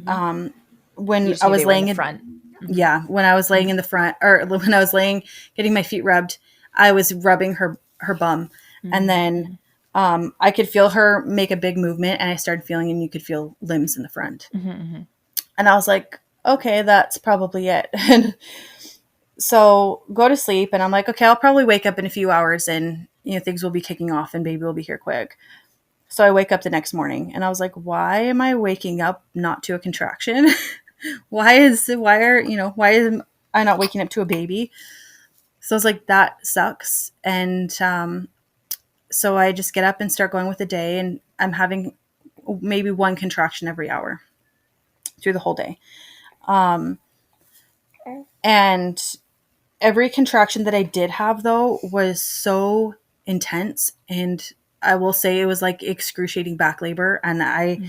Speaker 2: When I was laying in
Speaker 1: front.
Speaker 2: Yeah, when I was laying in the front, or when I was laying, getting my feet rubbed, I was rubbing her bum. And then I could feel her make a big movement, and I started feeling, and you could feel limbs in the front. And I was like, okay, that's probably it. And so go to sleep, and I'm like, okay, I'll probably wake up in a few hours, and things will be kicking off, and baby will be here quick. So I wake up the next morning, and I was like, why am I waking up not to a contraction? why am I not waking up to a baby? So I was like, that sucks. And so I just get up and start going with the day, and I'm having maybe one contraction every hour through the whole day. And every contraction that I did have, though, was so intense. And I will say it was like excruciating back labor. And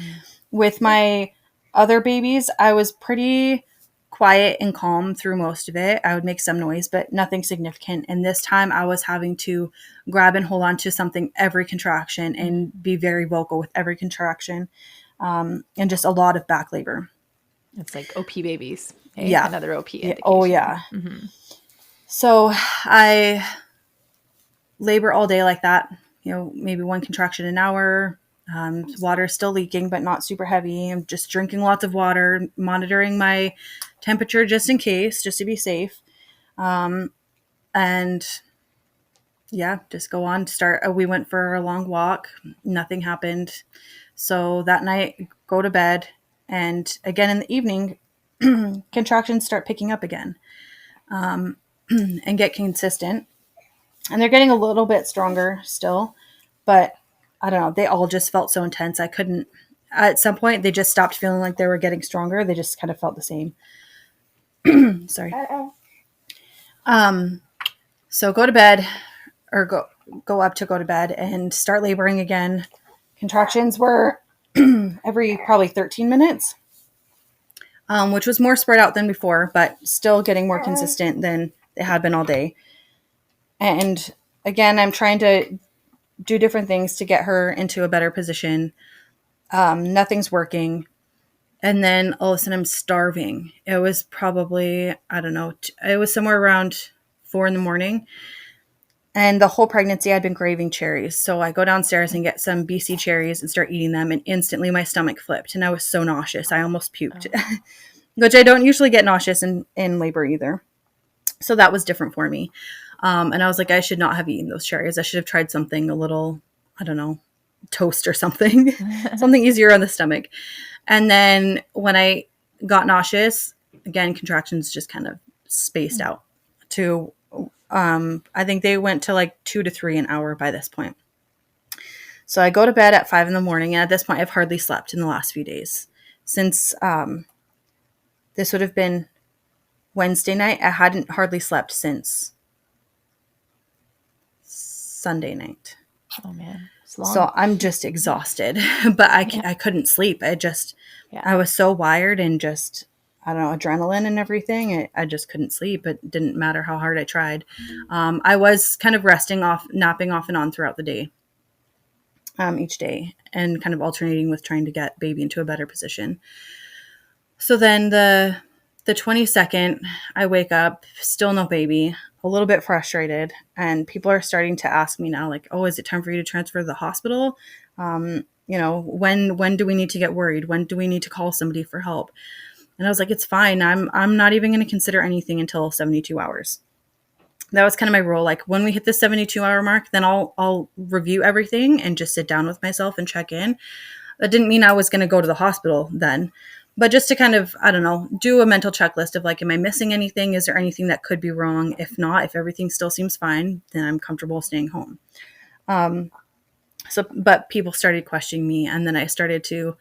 Speaker 2: with my other babies, I was pretty quiet and calm through most of it. I would make some noise, but nothing significant. And this time I was having to grab and hold on to something every contraction and be very vocal with every contraction, and just a lot of back labor.
Speaker 1: It's like OP babies. Okay?
Speaker 2: Yeah.
Speaker 1: Another OP indication.
Speaker 2: Oh, yeah. So I labor all day like that, maybe one contraction an hour. Water still leaking, but not super heavy. I'm just drinking lots of water, monitoring my temperature just in case, just to be safe. And yeah, just go on to start. We went for a long walk. Nothing happened. So that night, go to bed. And again in the evening, contractions start picking up again, and get consistent. And they're getting a little bit stronger still, but I don't know. They all just felt so intense. I couldn't, at some point, they just stopped feeling like they were getting stronger. They just kind of felt the same. Sorry. So go to bed, or go up to go to bed and start laboring again. Contractions were every probably 13 minutes, which was more spread out than before, but still getting more consistent than they had been all day. And again, I'm trying to do different things to get her into a better position. Nothing's working. And then all of a sudden I'm starving. It was probably, I don't know, it was somewhere around 4 a.m. And the whole pregnancy I'd been craving cherries. So I go downstairs and get some BC cherries and start eating them. And instantly my stomach flipped and I was so nauseous. I almost puked, which I don't usually get nauseous in labor either. So that was different for me. And I was like, I should not have eaten those cherries. I should have tried something a little, I don't know, toast or something, something easier on the stomach. And then when I got nauseous, again, contractions just kind of spaced out to, I think they went to like 2 to 3 an hour by this point. So I go to bed at 5 a.m. And at this point I've hardly slept in the last few days since, this would have been Wednesday night. I hadn't hardly slept since Sunday night.
Speaker 1: Oh man. It's long.
Speaker 2: So I'm just exhausted, but I couldn't sleep. I was so wired and just, I don't know, adrenaline and everything. I just couldn't sleep. It didn't matter how hard I tried. I was kind of napping off and on throughout the day, each day, and kind of alternating with trying to get baby into a better position. So then the the 22nd, I wake up, still no baby, a little bit frustrated. And people are starting to ask me now, like, oh, is it time for you to transfer to the hospital? When do we need to get worried? When do we need to call somebody for help? And I was like, it's fine. I'm not even going to consider anything until 72 hours. That was kind of my rule. Like when we hit the 72-hour mark, then I'll review everything and just sit down with myself and check in. That didn't mean I was going to go to the hospital then, but just to kind of, I don't know, do a mental checklist of like, am I missing anything? Is there anything that could be wrong? If not, if everything still seems fine, then I'm comfortable staying home. But people started questioning me, and then I started to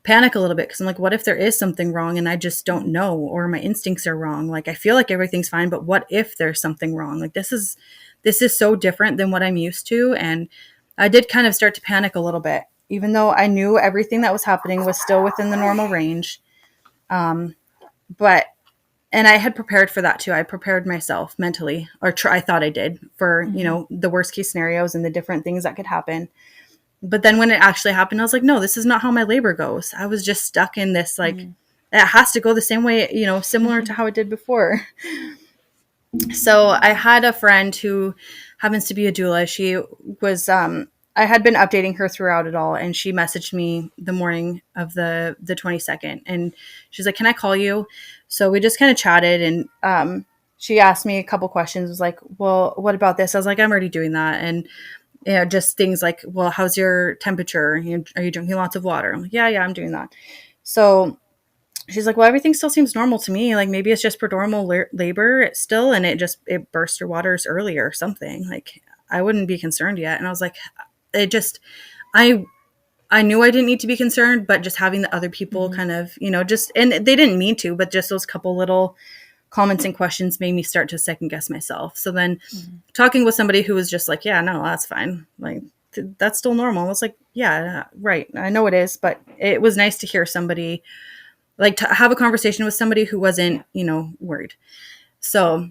Speaker 2: panic a little bit because I'm like, what if there is something wrong and I just don't know, or my instincts are wrong? Like I feel like everything's fine, but what if there's something wrong? Like this is so different than what I'm used to. And I did kind of start to panic a little bit, even though I knew everything that was happening was still within the normal range. But and I had prepared for that too. I prepared myself mentally, or I thought I did, for, the worst case scenarios and the different things that could happen. But then when it actually happened, I was like, no, this is not how my labor goes. I was just stuck in this, like, it has to go the same way, similar to how it did before. So I had a friend who happens to be a doula. She was, I had been updating her throughout it all. And she messaged me the morning of the 22nd. And she's like, can I call you? So we just kind of chatted, and she asked me a couple questions. Was like, well, what about this? I was like, I'm already doing that. And just things like, well, how's your temperature? Are you drinking lots of water? I'm like, yeah, I'm doing that. So she's like, well, everything still seems normal to me. Like maybe it's just prodromal labor still, and it burst your waters earlier or something. Like I wouldn't be concerned yet. And I was like, I knew I didn't need to be concerned, but just having the other people kind of, and they didn't mean to, but just those couple little comments and questions made me start to second guess myself. So then talking with somebody who was just like, yeah, no, that's fine. Like that's still normal. I was like, yeah, right. I know it is, but it was nice to hear somebody, like to have a conversation with somebody who wasn't, worried. So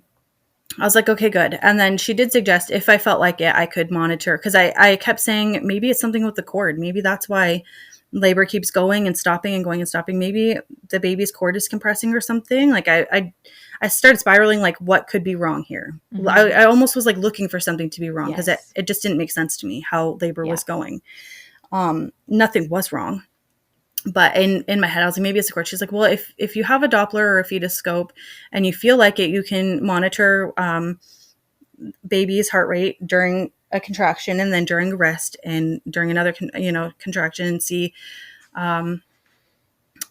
Speaker 2: I was like, okay, good. And then she did suggest if I felt like it, I could monitor, because I kept saying maybe it's something with the cord. Maybe that's why labor keeps going and stopping and going and stopping. Maybe the baby's cord is compressing or something. Like I started spiraling, like what could be wrong here? I almost was like looking for something to be wrong, because it just didn't make sense to me how labor was going. Nothing was wrong. But in my head, I was like, maybe it's the cord. She's like, well, if you have a Doppler or a fetoscope and you feel like it, you can monitor baby's heart rate during a contraction, and then during a rest, and during another, contraction, and see how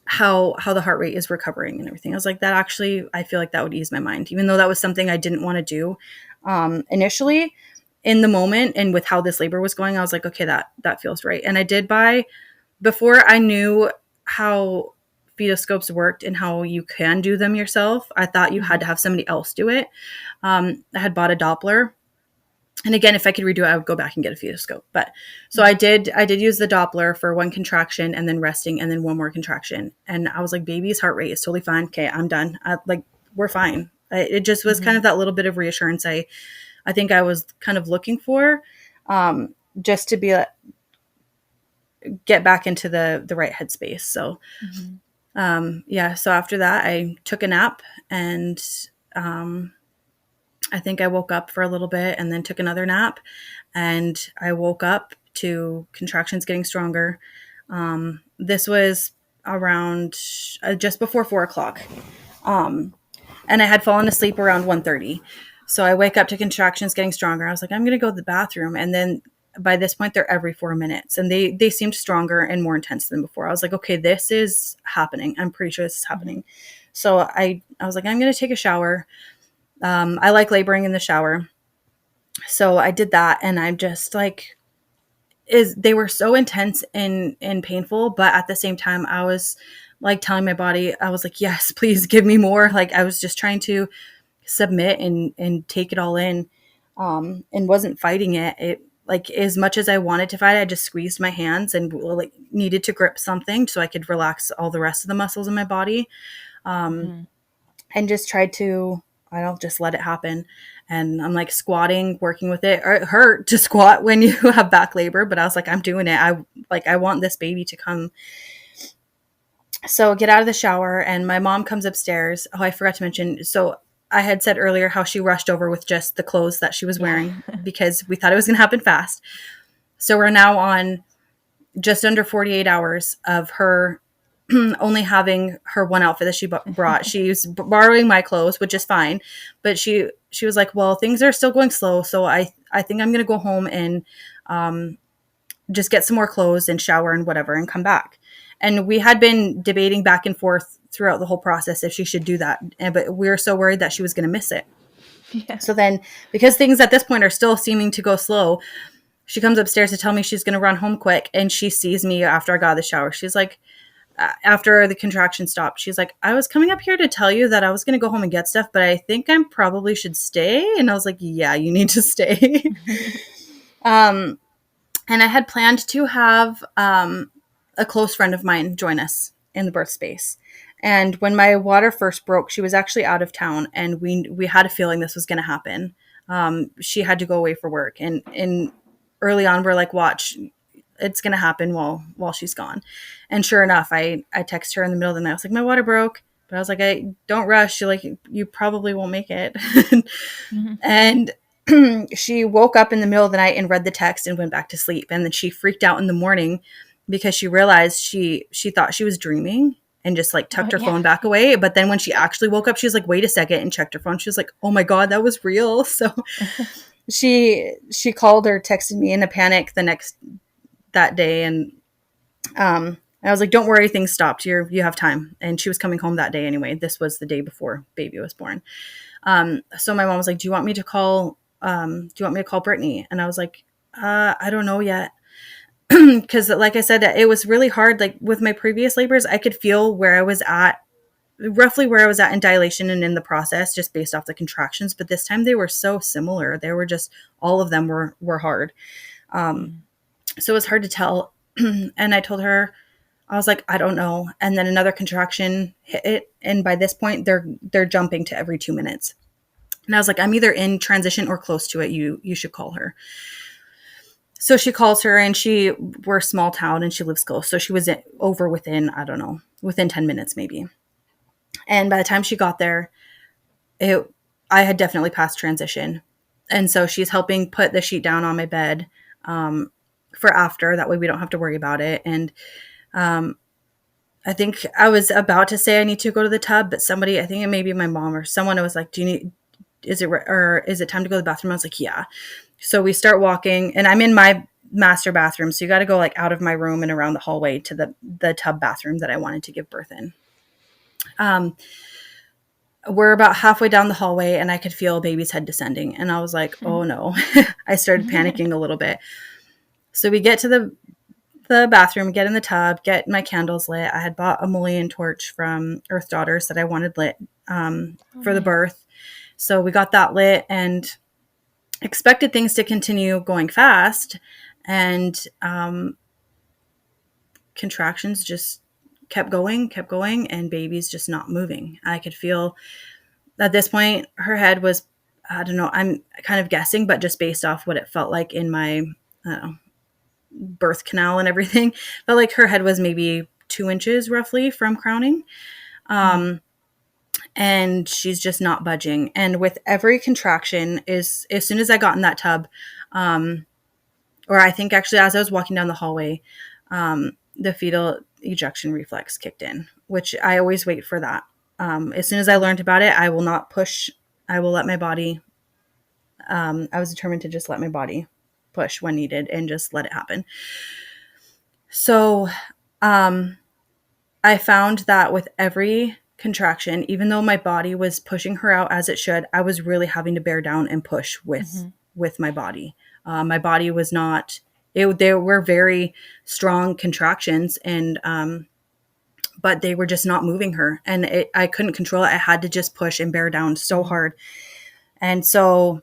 Speaker 2: the heart rate is recovering and everything. I was like, that actually, I feel like that would ease my mind, even though that was something I didn't want to do initially in the moment. And with how this labor was going, I was like, okay, that feels right. And I did buy, before I knew how fetoscopes worked and how you can do them yourself, I thought you had to have somebody else do it. I had bought a Doppler. And again, if I could redo it, I would go back and get a fetoscope. But so I did use the Doppler for one contraction, and then resting, and then one more contraction. And I was like, baby's heart rate is totally fine. Okay, I'm done. We're fine. It just was kind of that little bit of reassurance I think I was kind of looking for, just to be get back into the right headspace. So, so after that I took a nap, and, I think I woke up for a little bit and then took another nap, and I woke up to contractions getting stronger. This was around just before 4:00. And I had fallen asleep around 1:30. So I wake up to contractions getting stronger. I was like, I'm going to go to the bathroom. And then by this point, they're every 4 minutes, and they seemed stronger and more intense than before. I was like, okay, this is happening. I'm pretty sure this is happening. So I was like, I'm going to take a shower. I like laboring in the shower. So I did that, and I'm just like, they were so intense and painful, but at the same time, I was like telling my body, I was like, yes, please give me more. Like I was just trying to submit and take it all in, and wasn't fighting it. It, like, as much as I wanted to fight, I just squeezed my hands and like needed to grip something so I could relax all the rest of the muscles in my body. And just tried to, I don't, just let it happen. And I'm like squatting, working with it. It hurt to squat when you have back labor, but I was like, I'm doing it. I want this baby to come. So get out of the shower, and my mom comes upstairs. Oh, I forgot to mention. So I had said earlier how she rushed over with just the clothes that she was
Speaker 1: Yeah.
Speaker 2: wearing because we thought it was going to happen fast. So we're now on just under 48 hours of her only having her one outfit that she brought. She's borrowing my clothes, which is fine, but she was like, "Well, things are still going slow, so I think I'm going to go home and just get some more clothes and shower and whatever and come back." And we had been debating back and forth throughout the whole process if she should do that, but we were so worried that she was going to miss it.
Speaker 1: Yeah.
Speaker 2: So then, because things at this point are still seeming to go slow, she comes upstairs to tell me she's going to run home quick, and she sees me after I got out of the shower. She's like, after the contraction stopped, she's like, "I was coming up here to tell you that I was going to go home and get stuff, but I think I probably should stay." And I was like, "Yeah, you need to stay." um, and I had planned to have a close friend of mine join us in the birth space. And when my water first broke, she was actually out of town, and we had a feeling this was going to happen. She had to go away for work, and early on, we're like, "Watch, it's going to happen while she's gone." And sure enough, I texted her in the middle of the night. I was like, "My water broke," but I was like, "I don't rush. You probably won't make it."
Speaker 1: Mm-hmm.
Speaker 2: And she woke up in the middle of the night and read the text and went back to sleep. And then she freaked out in the morning because she realized she thought she was dreaming and just like tucked her phone back away. But then when she actually woke up, she was like, "Wait a second," and checked her phone. She was like, "Oh my God, that was real." So she called or texted me in a panic that day. And I was like, "Don't worry, things stopped. You have time." And she was coming home that day anyway. This was the day before baby was born. So my mom was like, "Do you want me to call Brittany?" And I was like, "I don't know yet." Because like I said, it was really hard. Like with my previous labors, I could feel roughly where I was at in dilation and in the process, just based off the contractions. But this time they were so similar. They were just, all of them were hard. So it was hard to tell. And I told her, I was like, "I don't know." And then another contraction hit it. And by this point, they're jumping to every 2 minutes. And I was like, "I'm either in transition or close to it. You should call her." So she calls her, and we're a small town and she lives close. So she was over within, I don't know, within 10 minutes maybe. And by the time she got there, I had definitely passed transition. And so she's helping put the sheet down on my bed for after. That way we don't have to worry about it. And I think I was about to say I need to go to the tub, but somebody, I think it may be my mom or someone, was like, is it time to go to the bathroom? I was like, "Yeah." So we start walking, and I'm in my master bathroom. So you got to go like out of my room and around the hallway to the tub bathroom that I wanted to give birth in. We're about halfway down the hallway, and I could feel baby's head descending. And I was like, "Oh no." I started panicking a little bit. So we get to the bathroom, get in the tub, get my candles lit. I had bought a mullion torch from Earth Daughters that I wanted lit for the birth. So we got that lit and expected things to continue going fast. And contractions just kept going, and baby's just not moving. I could feel at this point her head was, I don't know, I'm kind of guessing, but just based off what it felt like in my birth canal and everything, but like her head was maybe 2 inches roughly from crowning. And she's just not budging. And with every contraction, as soon as I got in that tub, or I think actually as I was walking down the hallway, the fetal ejection reflex kicked in, which I always wait for that. As soon as I learned about it, I will not push. I will let my body. I was determined to just let my body push when needed and just let it happen. So I found that with every contraction, even though my body was pushing her out as it should, I was really having to bear down and push with my body. My body was not. There were very strong contractions, and but they were just not moving her, and I couldn't control it. I had to just push and bear down so hard, and so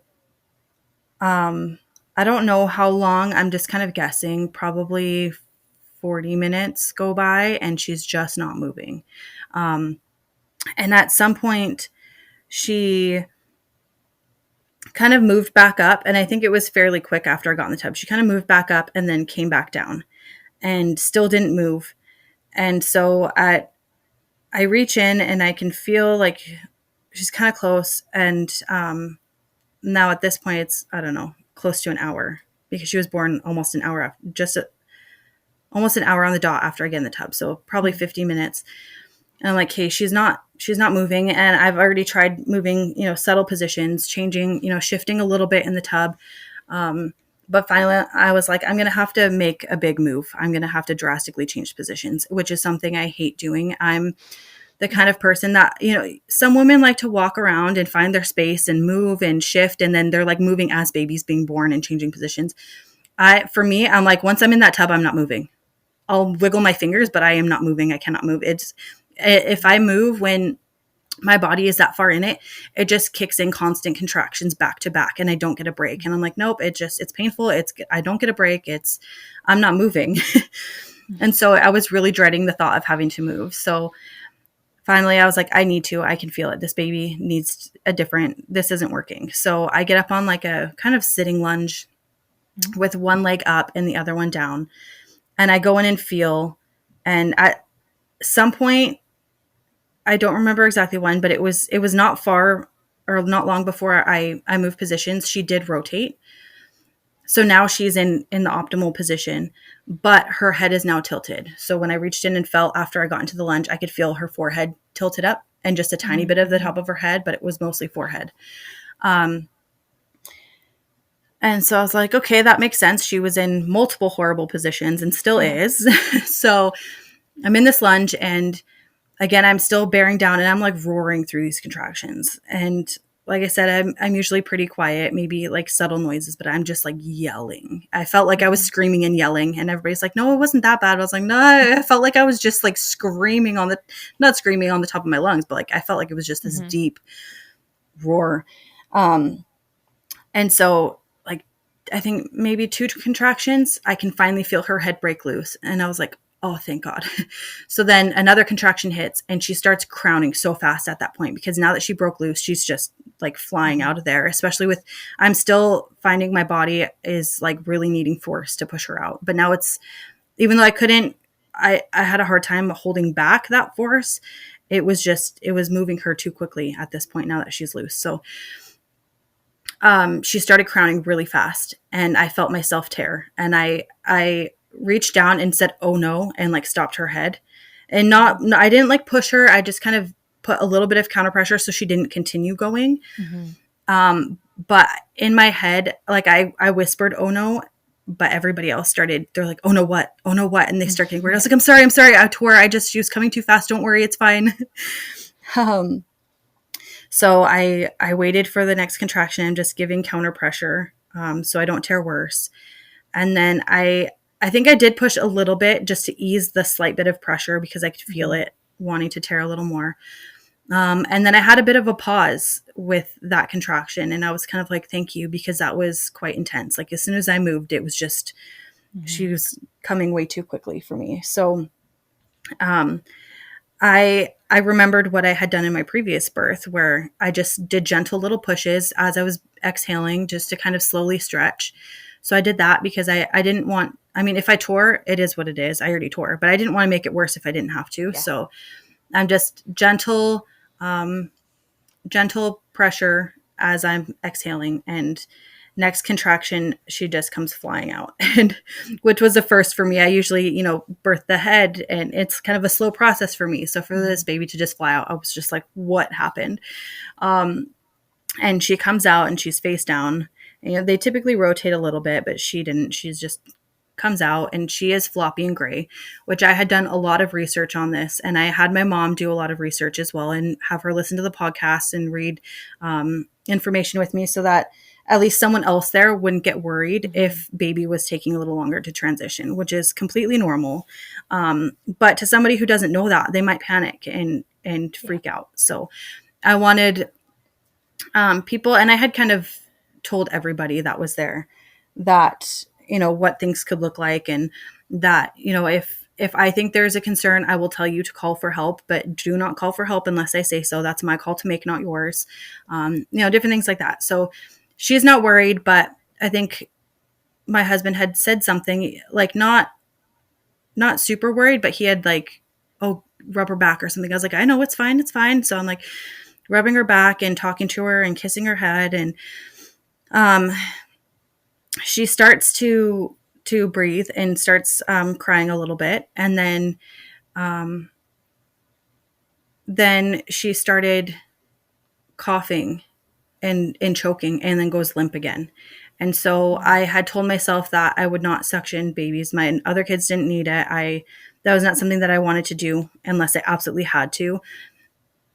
Speaker 2: I don't know how long. I'm just kind of guessing. Probably 40 minutes go by, and she's just not moving. And at some point, she kind of moved back up, and I think it was fairly quick after I got in the tub. She kind of moved back up and then came back down and still didn't move. And so at I reach in and I can feel like she's kind of close. And now at this point, it's, I don't know, close to an hour because she was born almost an hour after, almost an hour on the dot after I get in the tub. So probably 50 minutes. And I'm like, hey, she's not moving. And I've already tried moving, subtle positions, changing, shifting a little bit in the tub. But finally I was like, I'm going to have to make a big move. I'm going to have to drastically change positions, which is something I hate doing. I'm the kind of person that, some women like to walk around and find their space and move and shift. And then they're like moving as babies being born and changing positions. For me, I'm like, once I'm in that tub, I'm not moving. I'll wiggle my fingers, but I am not moving. I cannot move. If I move when my body is that far in it, it just kicks in constant contractions back to back and I don't get a break. And I'm like, nope, it's painful. I don't get a break. I'm not moving. And so I was really dreading the thought of having to move. So finally I was like, I can feel it. This baby needs this isn't working. So I get up on like a kind of sitting lunge with one leg up and the other one down. And I go in and feel, and at some point, I don't remember exactly when, but it was not far or not long before I moved positions. She did rotate. So now she's in the optimal position, but her head is now tilted. So when I reached in and felt after I got into the lunge, I could feel her forehead tilted up and just a tiny bit of the top of her head, but it was mostly forehead. And so I was like, okay, that makes sense. She was in multiple horrible positions and still is. So I'm in this lunge and again, I'm still bearing down and I'm like roaring through these contractions. And like I said, I'm usually pretty quiet, maybe like subtle noises, but I'm just like yelling. I felt like I was screaming and yelling and everybody's like, no, it wasn't that bad. I was like, no, I felt like I was just like not screaming on the top of my lungs, but like, I felt like it was just this deep roar. And so like, I think maybe 2 contractions, I can finally feel her head break loose. And I was like, oh, thank God. So then another contraction hits and she starts crowning so fast at that point because now that she broke loose, she's just like flying out of there, especially I'm still finding my body is like really needing force to push her out. But now even though I had a hard time holding back that force. It was moving her too quickly at this point now that she's loose. So she started crowning really fast and I felt myself tear and I reached down and said, oh no, and like stopped her head and I didn't like push her. I just kind of put a little bit of counter pressure so she didn't continue going. But in my head, like I whispered, oh no, but everybody else they're like, oh no, what? Oh no, what? And they start getting weird. I was like, I'm sorry. I tore. She was coming too fast. Don't worry. It's fine. So I waited for the next contraction, just giving counter pressure so I don't tear worse. And then I think I did push a little bit just to ease the slight bit of pressure because I could feel it wanting to tear a little more. And then I had a bit of a pause with that contraction and I was kind of like, thank you, because that was quite intense. Like as soon as I moved, it was just, she was coming way too quickly for me. So I remembered what I had done in my previous birth where I just did gentle little pushes as I was exhaling just to kind of slowly stretch. So I did that because I didn't want, if I tore, it is what it is. I already tore, but I didn't want to make it worse if I didn't have to. Yeah. So I'm just gentle pressure as I'm exhaling, and next contraction, she just comes flying out, and which was the first for me. I usually, birth the head and it's kind of a slow process for me. So for this baby to just fly out, I was just like, what happened? And she comes out and she's face down. They typically rotate a little bit, but she didn't. She's just comes out and she is floppy and gray, which I had done a lot of research on this. And I had my mom do a lot of research as well and have her listen to the podcast and read information with me so that at least someone else there wouldn't get worried if baby was taking a little longer to transition, which is completely normal. But to somebody who doesn't know that, they might panic and freak out. So I wanted people, and I had kind of told everybody that was there that, what things could look like, and that, if I think there's a concern, I will tell you to call for help, but do not call for help unless I say so. That's my call to make, not yours. Different things like that. So she's not worried, but I think my husband had said something like not super worried, but he had like, oh, rub her back or something. I was like, I know, it's fine. It's fine. So I'm like rubbing her back and talking to her and kissing her head. And she starts to breathe and starts crying a little bit. And then she started coughing and choking, and then goes limp again. And so I had told myself that I would not suction babies. My other kids didn't need it. That was not something that I wanted to do unless I absolutely had to.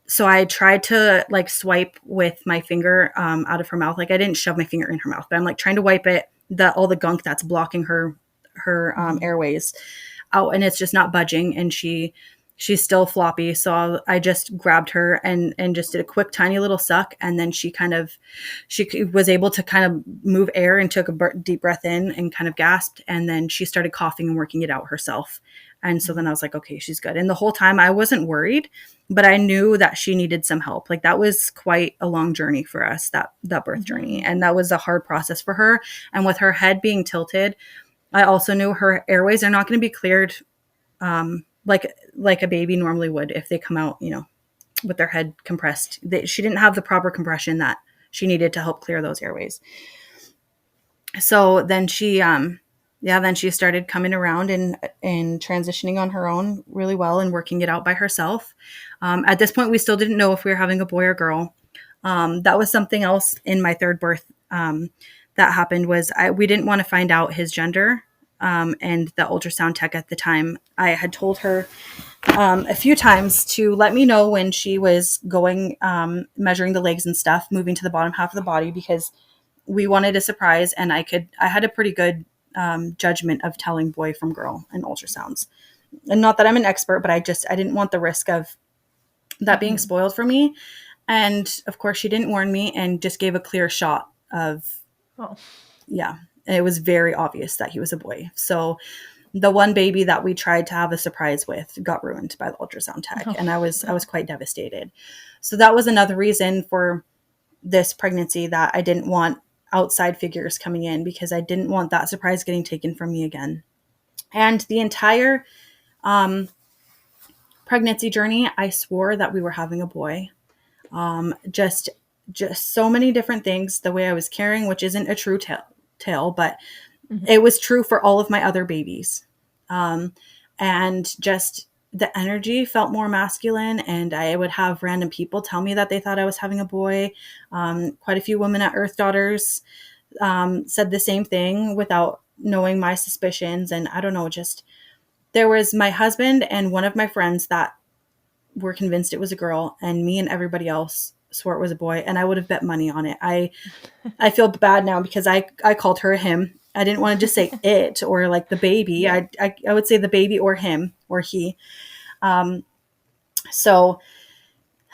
Speaker 2: So I tried to like swipe with my finger out of her mouth. Like I didn't shove my finger in her mouth, but I'm like trying to wipe it, all the gunk that's blocking her airways out, and it's just not budging. And she's still floppy. So I just grabbed her and just did a quick, tiny little suck. And then she was able to kind of move air and took a deep breath in and kind of gasped. And then she started coughing and working it out herself. And so then I was like, okay, she's good. And the whole time I wasn't worried, but I knew that she needed some help. Like that was quite a long journey for us, that birth journey. And that was a hard process for her. And with her head being tilted, I also knew her airways are not going to be cleared like a baby normally would if they come out, with their head compressed. She didn't have the proper compression that she needed to help clear those airways. So then she started coming around and transitioning on her own really well and working it out by herself. At this point, we still didn't know if we were having a boy or girl. That was something else in my third birth that happened was we didn't want to find out his gender. And the ultrasound tech at the time, I had told her a few times to let me know when she was going, measuring the legs and stuff, moving to the bottom half of the body, because we wanted a surprise. And I had a pretty good judgment of telling boy from girl in ultrasounds. And not that I'm an expert, but I didn't want the risk of that being spoiled for me. And of course she didn't warn me and just gave a clear shot of, yeah. And it was very obvious that he was a boy. So the one baby that we tried to have a surprise with got ruined by the ultrasound tech. And I was quite devastated. So that was another reason for this pregnancy that I didn't want outside figures coming in, because I didn't want that surprise getting taken from me again. And the entire pregnancy journey, I swore that we were having a boy. Just so many different things, the way I was carrying, which isn't a true tale, but it was true for all of my other babies. And just the energy felt more masculine, and I would have random people tell me that they thought I was having a boy. Quite a few women at Earth Daughters said the same thing without knowing my suspicions. And I don't know, just there was my husband and one of my friends that were convinced it was a girl, and me and everybody else swore it was a boy, and I would have bet money on it. I feel bad now because I called her him. I didn't want to just say it or like the baby. Yeah. I would say the baby or him or he. So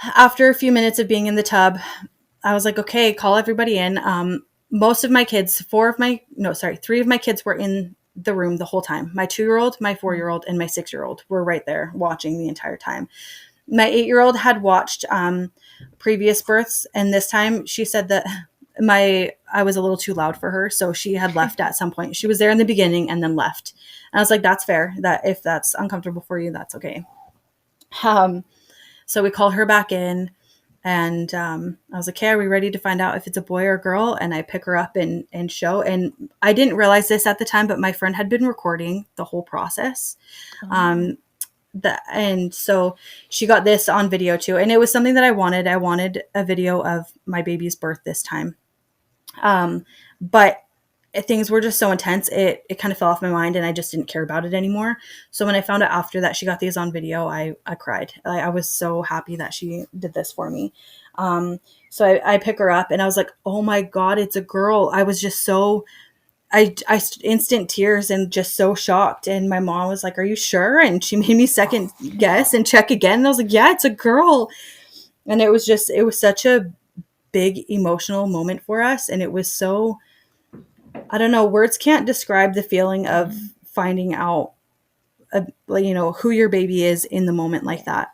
Speaker 2: after a few minutes of being in the tub, I was like, okay, call everybody in. Most of my kids, three of my kids were in the room the whole time. My 2-year-old, my 4-year-old, and my 6-year-old were right there watching the entire time. My 8-year-old had watched previous births, and this time she said that I was a little too loud for her, so she had left at some point. She was there in the beginning and then left. And I was like, that's fair. That if that's uncomfortable for you, that's okay. So we call her back in, and I was like, okay, are we ready to find out if it's a boy or a girl? And I pick her up and show. And I didn't realize this at the time, but my friend had been recording the whole process. And so she got this on video too. And it was something that I wanted. I wanted a video of my baby's birth this time. But things were just so intense. It kind of fell off my mind, and I just didn't care about it anymore. So when I found out after that she got these on video, I cried. I was so happy that she did this for me. So I pick her up, and I was like, oh my God, it's a girl. I was just so, I instant tears and just so shocked. And my mom was like, are you sure? And she made me second guess and check again. And I was like, yeah, it's a girl. And it was such a big emotional moment for us. And it was so, I don't know, words can't describe the feeling of finding out, who your baby is in the moment like that.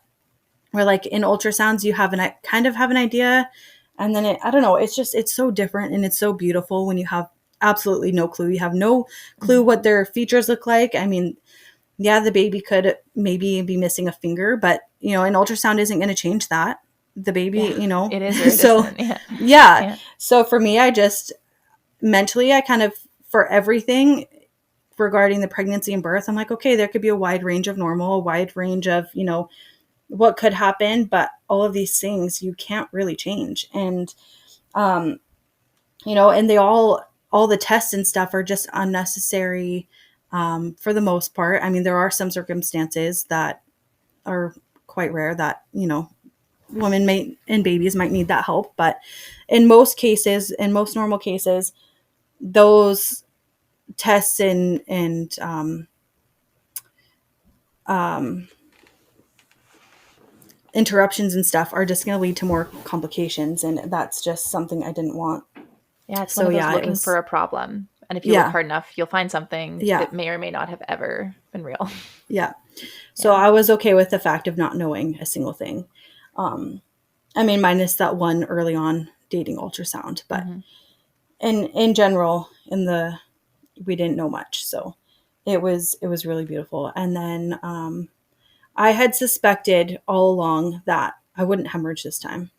Speaker 2: Or like in ultrasounds, you kind of have an idea. And then I don't know, it's so different, and it's so beautiful when you have absolutely no clue. You have no clue what their features look like. I mean, yeah, the baby could maybe be missing a finger, but you know, an ultrasound isn't going to change that. The baby,
Speaker 1: Yeah,
Speaker 2: you know,
Speaker 1: it is or it
Speaker 2: so
Speaker 1: isn't. Yeah.
Speaker 2: yeah.
Speaker 1: Yeah.
Speaker 2: So for me, I just mentally, I kind of, for everything regarding the pregnancy and birth, I'm like, okay, there could be a wide range of normal, a wide range of, you know, what could happen, but all of these things you can't really change. And, you know, and all the tests and stuff are just unnecessary for the most part. I mean, there are some circumstances that are quite rare that, you know, women may and babies might need that help. But in most cases, in most normal cases, those tests and interruptions and stuff are just going to lead to more complications. And that's just something I didn't want.
Speaker 1: Yeah, it's one
Speaker 2: So
Speaker 1: of those
Speaker 2: yeah, it
Speaker 1: looking for
Speaker 2: was,
Speaker 1: a problem. And if you look
Speaker 2: yeah,
Speaker 1: hard enough, you'll find something
Speaker 2: yeah,
Speaker 1: that may or may not have ever been real.
Speaker 2: yeah. So
Speaker 1: Yeah.
Speaker 2: I was okay with the fact of not knowing a single thing. I mean, minus that one early on dating ultrasound, but
Speaker 1: Mm-hmm.
Speaker 2: in general, we didn't know much. So it was really beautiful. And then I had suspected all along that I wouldn't hemorrhage this time.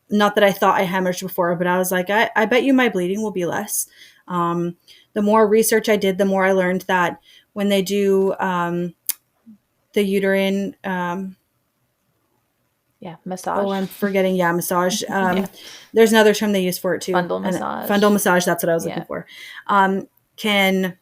Speaker 2: Not that I thought I hemorrhaged before, but I was like, I bet you my bleeding will be less. The more research I did, the more I learned that when they do the uterine,
Speaker 1: Yeah.
Speaker 2: oh,
Speaker 1: Massage.
Speaker 2: I'm forgetting, yeah, massage.
Speaker 1: Yeah.
Speaker 2: There's another term they use for it too,
Speaker 1: Fundal
Speaker 2: and
Speaker 1: massage.
Speaker 2: fundal massage. That's what I was looking
Speaker 1: Yeah.
Speaker 2: for. Can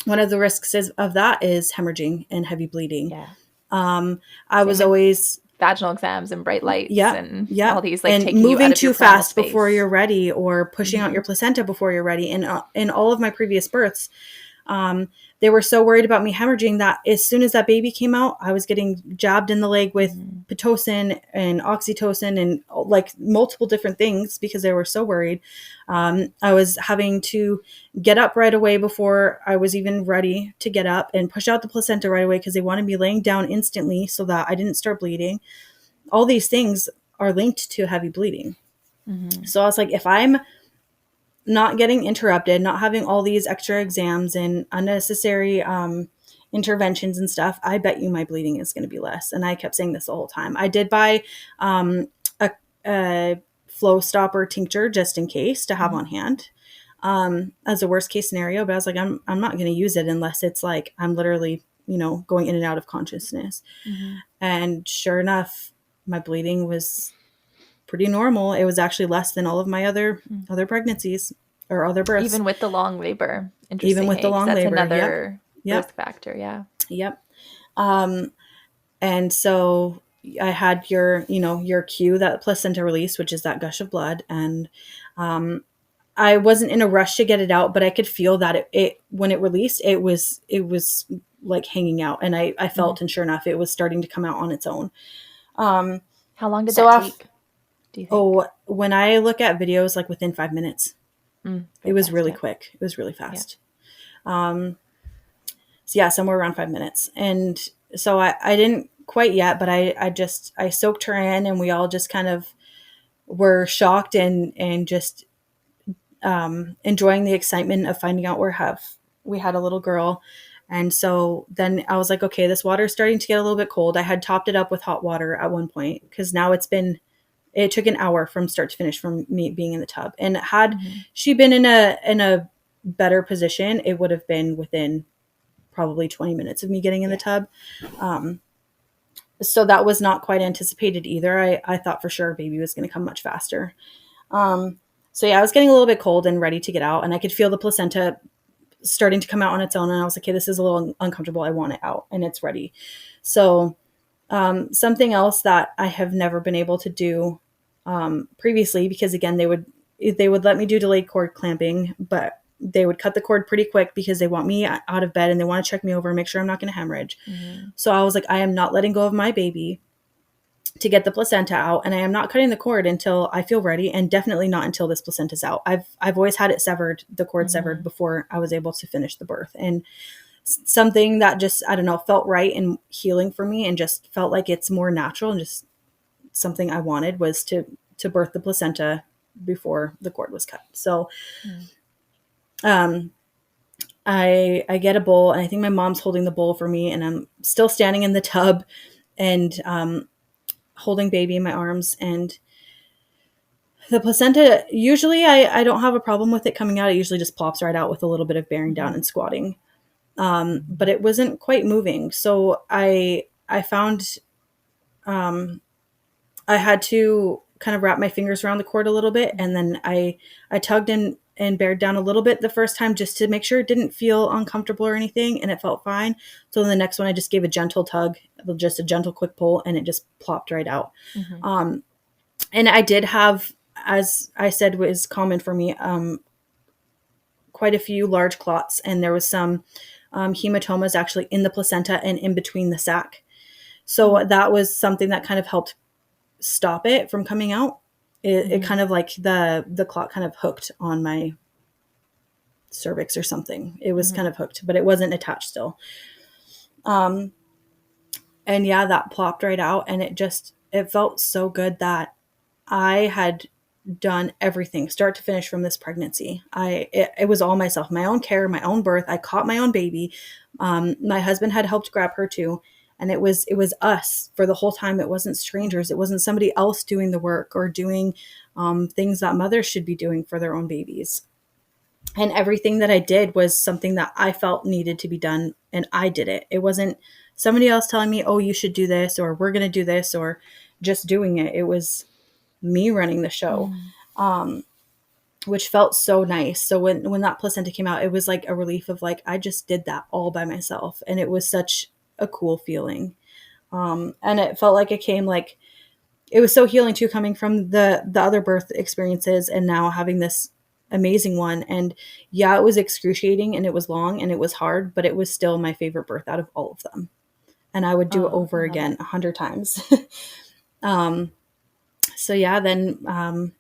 Speaker 2: One of the risks of that is hemorrhaging and heavy bleeding.
Speaker 1: Yeah.
Speaker 2: I
Speaker 1: Same
Speaker 2: was
Speaker 1: with
Speaker 2: always,
Speaker 1: vaginal exams and bright lights
Speaker 2: yep,
Speaker 1: and all
Speaker 2: yep.
Speaker 1: these like
Speaker 2: And
Speaker 1: taking you out
Speaker 2: moving
Speaker 1: of your
Speaker 2: too
Speaker 1: primal
Speaker 2: fast before
Speaker 1: space.
Speaker 2: you're ready, or pushing out
Speaker 1: Mm-hmm.
Speaker 2: your placenta before you're ready. And in all of my previous births, um, they were so worried about me hemorrhaging that as soon as that baby came out, I was getting jabbed in the leg with
Speaker 1: Mm-hmm.
Speaker 2: Pitocin and oxytocin and like multiple different things because they were so worried. I was having to get up right away before I was even ready to get up and push out the placenta right away because they wanted me laying down instantly so that I didn't start bleeding. All these things are linked to heavy bleeding.
Speaker 1: Mm-hmm.
Speaker 2: So I was like, if I'm not getting interrupted, not having all these extra exams and unnecessary interventions and stuff, I bet you my bleeding is going to be less. And I kept saying this the whole time. I did buy a, a flow stopper tincture just in case to have
Speaker 1: Mm-hmm.
Speaker 2: on hand as a worst case scenario. But I was like, I'm not going to use it unless it's like I'm literally, you know, going in and out of consciousness.
Speaker 1: Mm-hmm.
Speaker 2: And sure enough, my bleeding was pretty normal. It was actually less than all of my other pregnancies or other births,
Speaker 1: Even with the long labor.
Speaker 2: even
Speaker 1: Interesting,
Speaker 2: with the
Speaker 1: hey? Because
Speaker 2: long
Speaker 1: that's
Speaker 2: labor. Yep,
Speaker 1: another
Speaker 2: yep,
Speaker 1: risk factor. Yeah.
Speaker 2: yep. And so I had your cue, that placenta release, which is that gush of blood, and I wasn't in a rush to get it out, but I could feel that it when it released, it was like hanging out, and I
Speaker 1: Mm-hmm.
Speaker 2: felt, and sure enough, it was starting to come out on its own.
Speaker 1: How long did
Speaker 2: So
Speaker 1: that take, do you think?
Speaker 2: when I look at videos, like within 5 minutes, it
Speaker 1: Very
Speaker 2: was
Speaker 1: fast.
Speaker 2: really
Speaker 1: Yeah.
Speaker 2: quick. It was really
Speaker 1: Yeah.
Speaker 2: fast. So yeah, somewhere around 5 minutes. And so I didn't quite yet, but I soaked her in, and we all just kind of were shocked and just enjoying the excitement of finding out we had a little girl. And so then I was like, okay, this water is starting to get a little bit cold. I had topped it up with hot water at one point because now it took an hour from start to finish from me being in the tub. And had
Speaker 1: Mm-hmm.
Speaker 2: she been in a better position, it would have been within probably 20 minutes of me getting in the
Speaker 1: Yeah.
Speaker 2: tub. So that was not quite anticipated either. I thought for sure baby was going to come much faster. So yeah, I was getting a little bit cold and ready to get out, and I could feel the placenta starting to come out on its own. And I was like, okay, this is a little uncomfortable. I want it out, and it's ready. So something else that I have never been able to do previously, because again, they would let me do delayed cord clamping, but they would cut the cord pretty quick because they want me out of bed and they want to check me over and make sure I'm not going to hemorrhage.
Speaker 1: Mm-hmm.
Speaker 2: So I was like, I am not letting go of my baby to get the placenta out, and I am not cutting the cord until I feel ready, and definitely not until this placenta's out. I've always had it severed, the cord severed,
Speaker 1: Mm-hmm.
Speaker 2: before I was able to finish the birth. And something that just, I don't know, felt right and healing for me, and just felt like it's more natural, and just something I wanted was to birth the placenta before the cord was cut. So I get a bowl, and I think my mom's holding the bowl for me, and I'm still standing in the tub and holding baby in my arms. And the placenta, usually I don't have a problem with it coming out. It usually just plops right out with a little bit of bearing down and squatting. But it wasn't quite moving. So I found I had to kind of wrap my fingers around the cord a little bit, and then I tugged and bared down a little bit the first time just to make sure it didn't feel uncomfortable or anything, and it felt fine. So the next one I just gave a gentle tug, just a gentle quick pull, and it just plopped right out. And I did have, as I said was common for me, quite a few large clots, and there was some hematomas actually in the placenta and in between the sac. So that was something that kind of helped stop it from coming out. It kind of like the clot kind of hooked on my cervix or something. It was kind of hooked, but it wasn't attached still. And yeah, that plopped right out, and it felt so good that I had done everything start to finish from this pregnancy. It was all myself, my own care, my own birth. I caught my own baby. My husband had helped grab her too. And it was us for the whole time. It wasn't strangers. It wasn't somebody else doing the work or doing things that mothers should be doing for their own babies. And everything that I did was something that I felt needed to be done, and I did it. It wasn't somebody else telling me, oh, you should do this, or we're going to do this, or just doing it. It was me running the show, which felt so nice. So when that placenta came out, it was like a relief of like, I just did that all by myself. And it was such a cool feeling. And it felt like it came like, it was so healing too, coming from the other birth experiences and now having this amazing one. And yeah, it was excruciating and it was long and it was hard, but it was still my favorite birth out of all of them. And I would do it over again 100 times. So yeah, then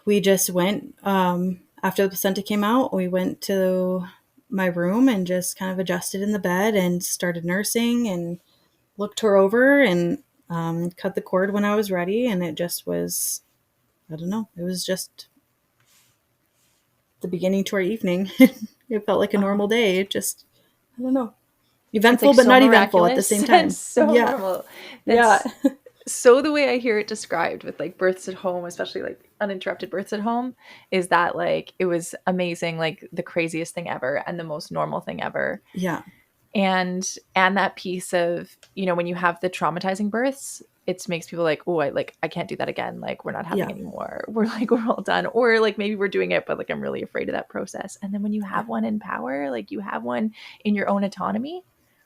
Speaker 2: we just went, after the placenta came out, we went to my room and just kind of adjusted in the bed and started nursing and looked her over and cut the cord when I was ready. And it just was, I don't know, it was just the beginning to our evening. It felt like a normal day. It just, I don't know, eventful,
Speaker 1: like
Speaker 2: but
Speaker 1: so
Speaker 2: not eventful at the same time.
Speaker 1: So normal. That's so the way I hear it described with like births at home, especially like uninterrupted births at home, is that like it was amazing, like the craziest thing ever and the most normal thing ever.
Speaker 2: Yeah.
Speaker 1: And that piece of, you know, when you have the traumatizing births, it makes people like, oh, I can't do that again. Like we're not having anymore. We're all done. Or like maybe we're doing it, but like I'm really afraid of that process. And then when you have one in power, like you have one in your own autonomy,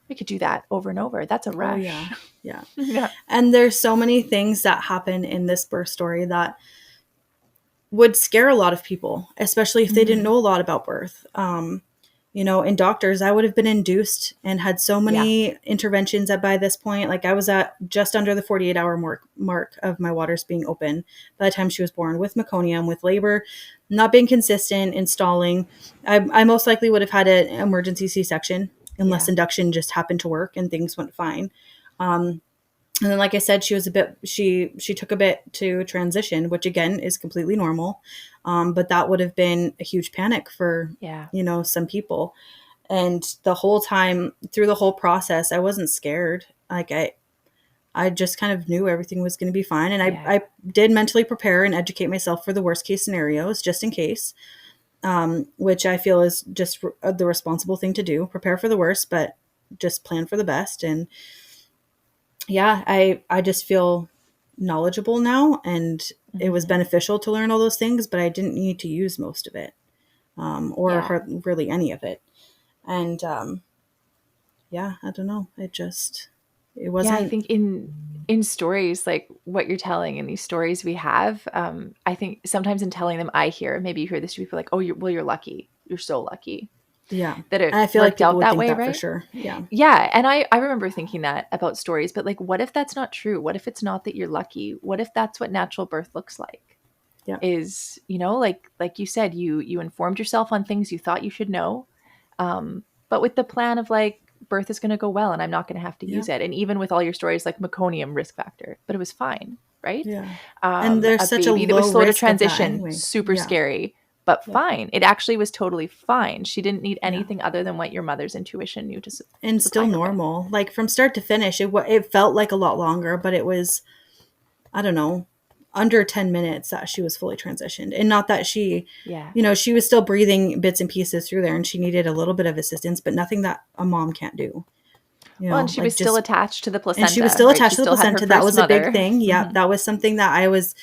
Speaker 1: we could do that over and over. That's a rush.
Speaker 2: Oh, yeah. Yeah. And there's so many things that happen in this birth story that would scare a lot of people, especially if they didn't know a lot about birth. You know, in doctors, I would have been induced and had so many interventions that by this point, like I was at just under the 48-hour mark of my waters being open by the time she was born, with meconium, with labor not being consistent, installing. I most likely would have had an emergency C-section unless induction just happened to work and things went fine. And then, like I said, she took a bit to transition, which again is completely normal. But that would have been a huge panic for, you know, some people. And the whole time through the whole process, I wasn't scared. Like I just kind of knew everything was going to be fine. And I did mentally prepare and educate myself for the worst case scenarios, just in case, which I feel is just the responsible thing to do. Prepare for the worst, but just plan for the best. And yeah, I just feel knowledgeable now, and it was beneficial to learn all those things, but I didn't need to use most of it, or really any of it. And I don't know. It wasn't.
Speaker 1: Yeah, I think in stories like what you're telling, in these stories we have, I think sometimes in telling them, I hear, maybe you hear this to people like, oh, you're lucky. You're so lucky.
Speaker 2: Yeah.
Speaker 1: That it
Speaker 2: I feel like
Speaker 1: out that way,
Speaker 2: that
Speaker 1: right?
Speaker 2: for sure. Yeah.
Speaker 1: Yeah. And I remember thinking that about stories, but like, what if that's not true? What if it's not that you're lucky? What if that's what natural birth looks like?
Speaker 2: Yeah.
Speaker 1: Is, you know, like you said, you informed yourself on things you thought you should know. But with the plan of like, birth is going to go well and I'm not going to have to use it. And even with all your stories, like meconium risk factor, but it was fine. Right.
Speaker 2: Yeah. And there's such a low
Speaker 1: that was slow to
Speaker 2: risk
Speaker 1: transition,
Speaker 2: anyway.
Speaker 1: super scary. but fine. It actually was totally fine. She didn't need anything other than what your mother's intuition knew to
Speaker 2: and
Speaker 1: supply
Speaker 2: still
Speaker 1: her
Speaker 2: normal. Like from start to finish, it felt like a lot longer, but it was, I don't know, under 10 minutes that she was fully transitioned. And not that she,
Speaker 1: Yeah.
Speaker 2: she was still breathing bits and pieces through there and she needed a little bit of assistance, but nothing that a mom can't do.
Speaker 1: Well, and she was still attached to the placenta.
Speaker 2: And she was still
Speaker 1: right?
Speaker 2: attached
Speaker 1: She
Speaker 2: to the
Speaker 1: still had her
Speaker 2: placenta. That
Speaker 1: first
Speaker 2: was a big
Speaker 1: mother.
Speaker 2: thing. Yeah, that was something that I was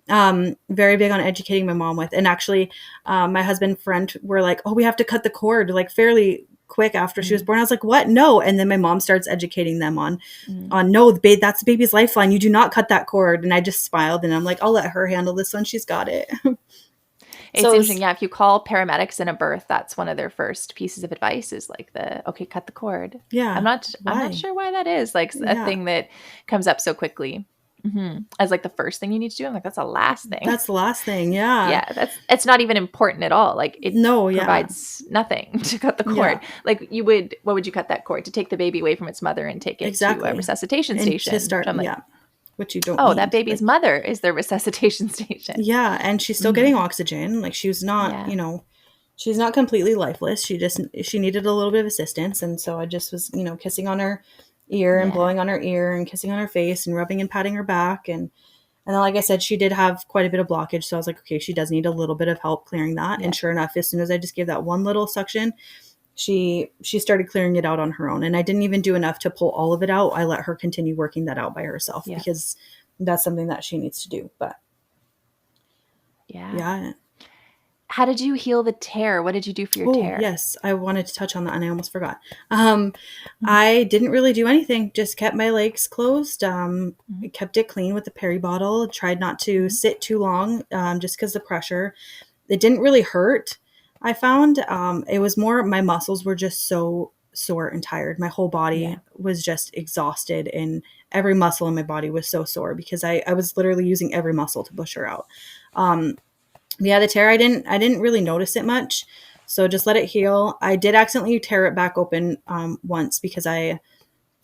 Speaker 2: very big on educating my mom with. And actually, my husband friend were like, "Oh, we have to cut the cord like fairly quick after she was born." I was like, "What? No!" And then my mom starts educating them on no, that's the baby's lifeline. You do not cut that cord. And I just smiled and I'm like, "I'll let her handle this one. She's got it."
Speaker 1: It's interesting. Yeah. If you call paramedics in a birth, that's one of their first pieces of advice is like okay, cut the cord.
Speaker 2: Yeah.
Speaker 1: I'm not sure why that is like a thing that comes up so quickly as like the first thing you need to do. I'm like, that's the last thing.
Speaker 2: That's the last thing. Yeah.
Speaker 1: Yeah. It's not even important at all. Like it provides nothing to cut the cord.
Speaker 2: Yeah.
Speaker 1: Like what would you cut that cord? To take the baby away from its mother and take it to a resuscitation station.
Speaker 2: To start, which you don't
Speaker 1: need. That baby's mother is their resuscitation station.
Speaker 2: Yeah, and she's still getting oxygen. Like she was not, she's not completely lifeless. She needed a little bit of assistance. And so I just was, kissing on her ear and blowing on her ear and kissing on her face and rubbing and patting her back. And then, like I said, she did have quite a bit of blockage. So I was like, okay, she does need a little bit of help clearing that. Yeah. And sure enough, as soon as I just gave that one little suction, she started clearing it out on her own. And I didn't even do enough to pull all of it out. I let her continue working that out by herself because that's something that she needs to do. But yeah.
Speaker 1: How did you heal the tear? What did you do for your tear?
Speaker 2: Yes, I wanted to touch on that and I almost forgot. I didn't really do anything. Just kept my legs closed. Kept it clean with the peri bottle. Tried not to sit too long, just because the pressure. It didn't really hurt. I found it was more my muscles were just so sore and tired. My whole body was just exhausted and every muscle in my body was so sore because I was literally using every muscle to push her out. The tear, I didn't really notice it much. So just let it heal. I did accidentally tear it back open once because I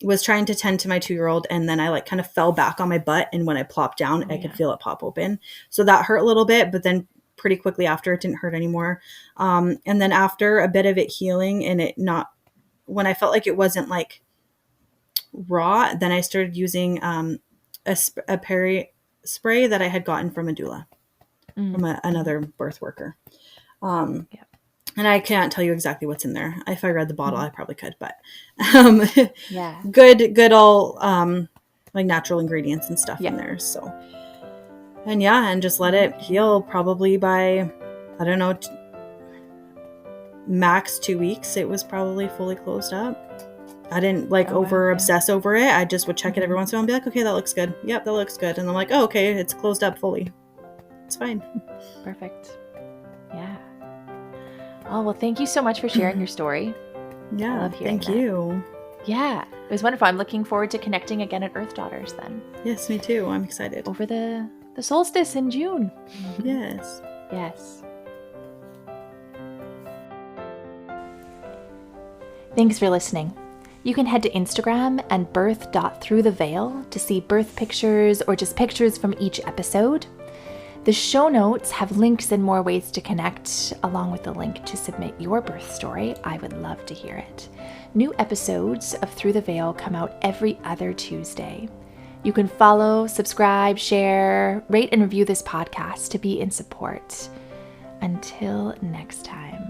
Speaker 2: was trying to tend to my 2-year-old and then I kind of fell back on my butt. And when I plopped down, I could feel it pop open. So that hurt a little bit, but then pretty quickly after it didn't hurt anymore. And then after a bit of it healing and when I felt like it wasn't like raw, then I started using a peri spray that I had gotten from a doula, from another birth worker. And I can't tell you exactly what's in there. If I read the bottle, I probably could, but good all like natural ingredients and stuff in there. So, and just let it heal probably by, I don't know, max 2 weeks. It was probably fully closed up. I didn't obsess over it. I just would check it every once in a while and be like, okay, that looks good. Yep, that looks good. And I'm like, oh, okay, it's closed up fully. It's fine.
Speaker 1: Perfect. Yeah. Oh, well, thank you so much for sharing your story.
Speaker 2: Yeah, I love hearing that. You.
Speaker 1: Yeah, it was wonderful. I'm looking forward to connecting again at Earth Daughters then.
Speaker 2: Yes, me too. I'm excited.
Speaker 1: Over the solstice in June.
Speaker 2: Yes.
Speaker 1: Yes. Thanks for listening. You can head to Instagram and birth.throughtheveil to see birth pictures or just pictures from each episode. The show notes have links and more ways to connect, along with the link to submit your birth story. I would love to hear it. New episodes of Through the Veil come out every other Tuesday. You can follow, subscribe, share, rate, and review this podcast to be in support. Until next time.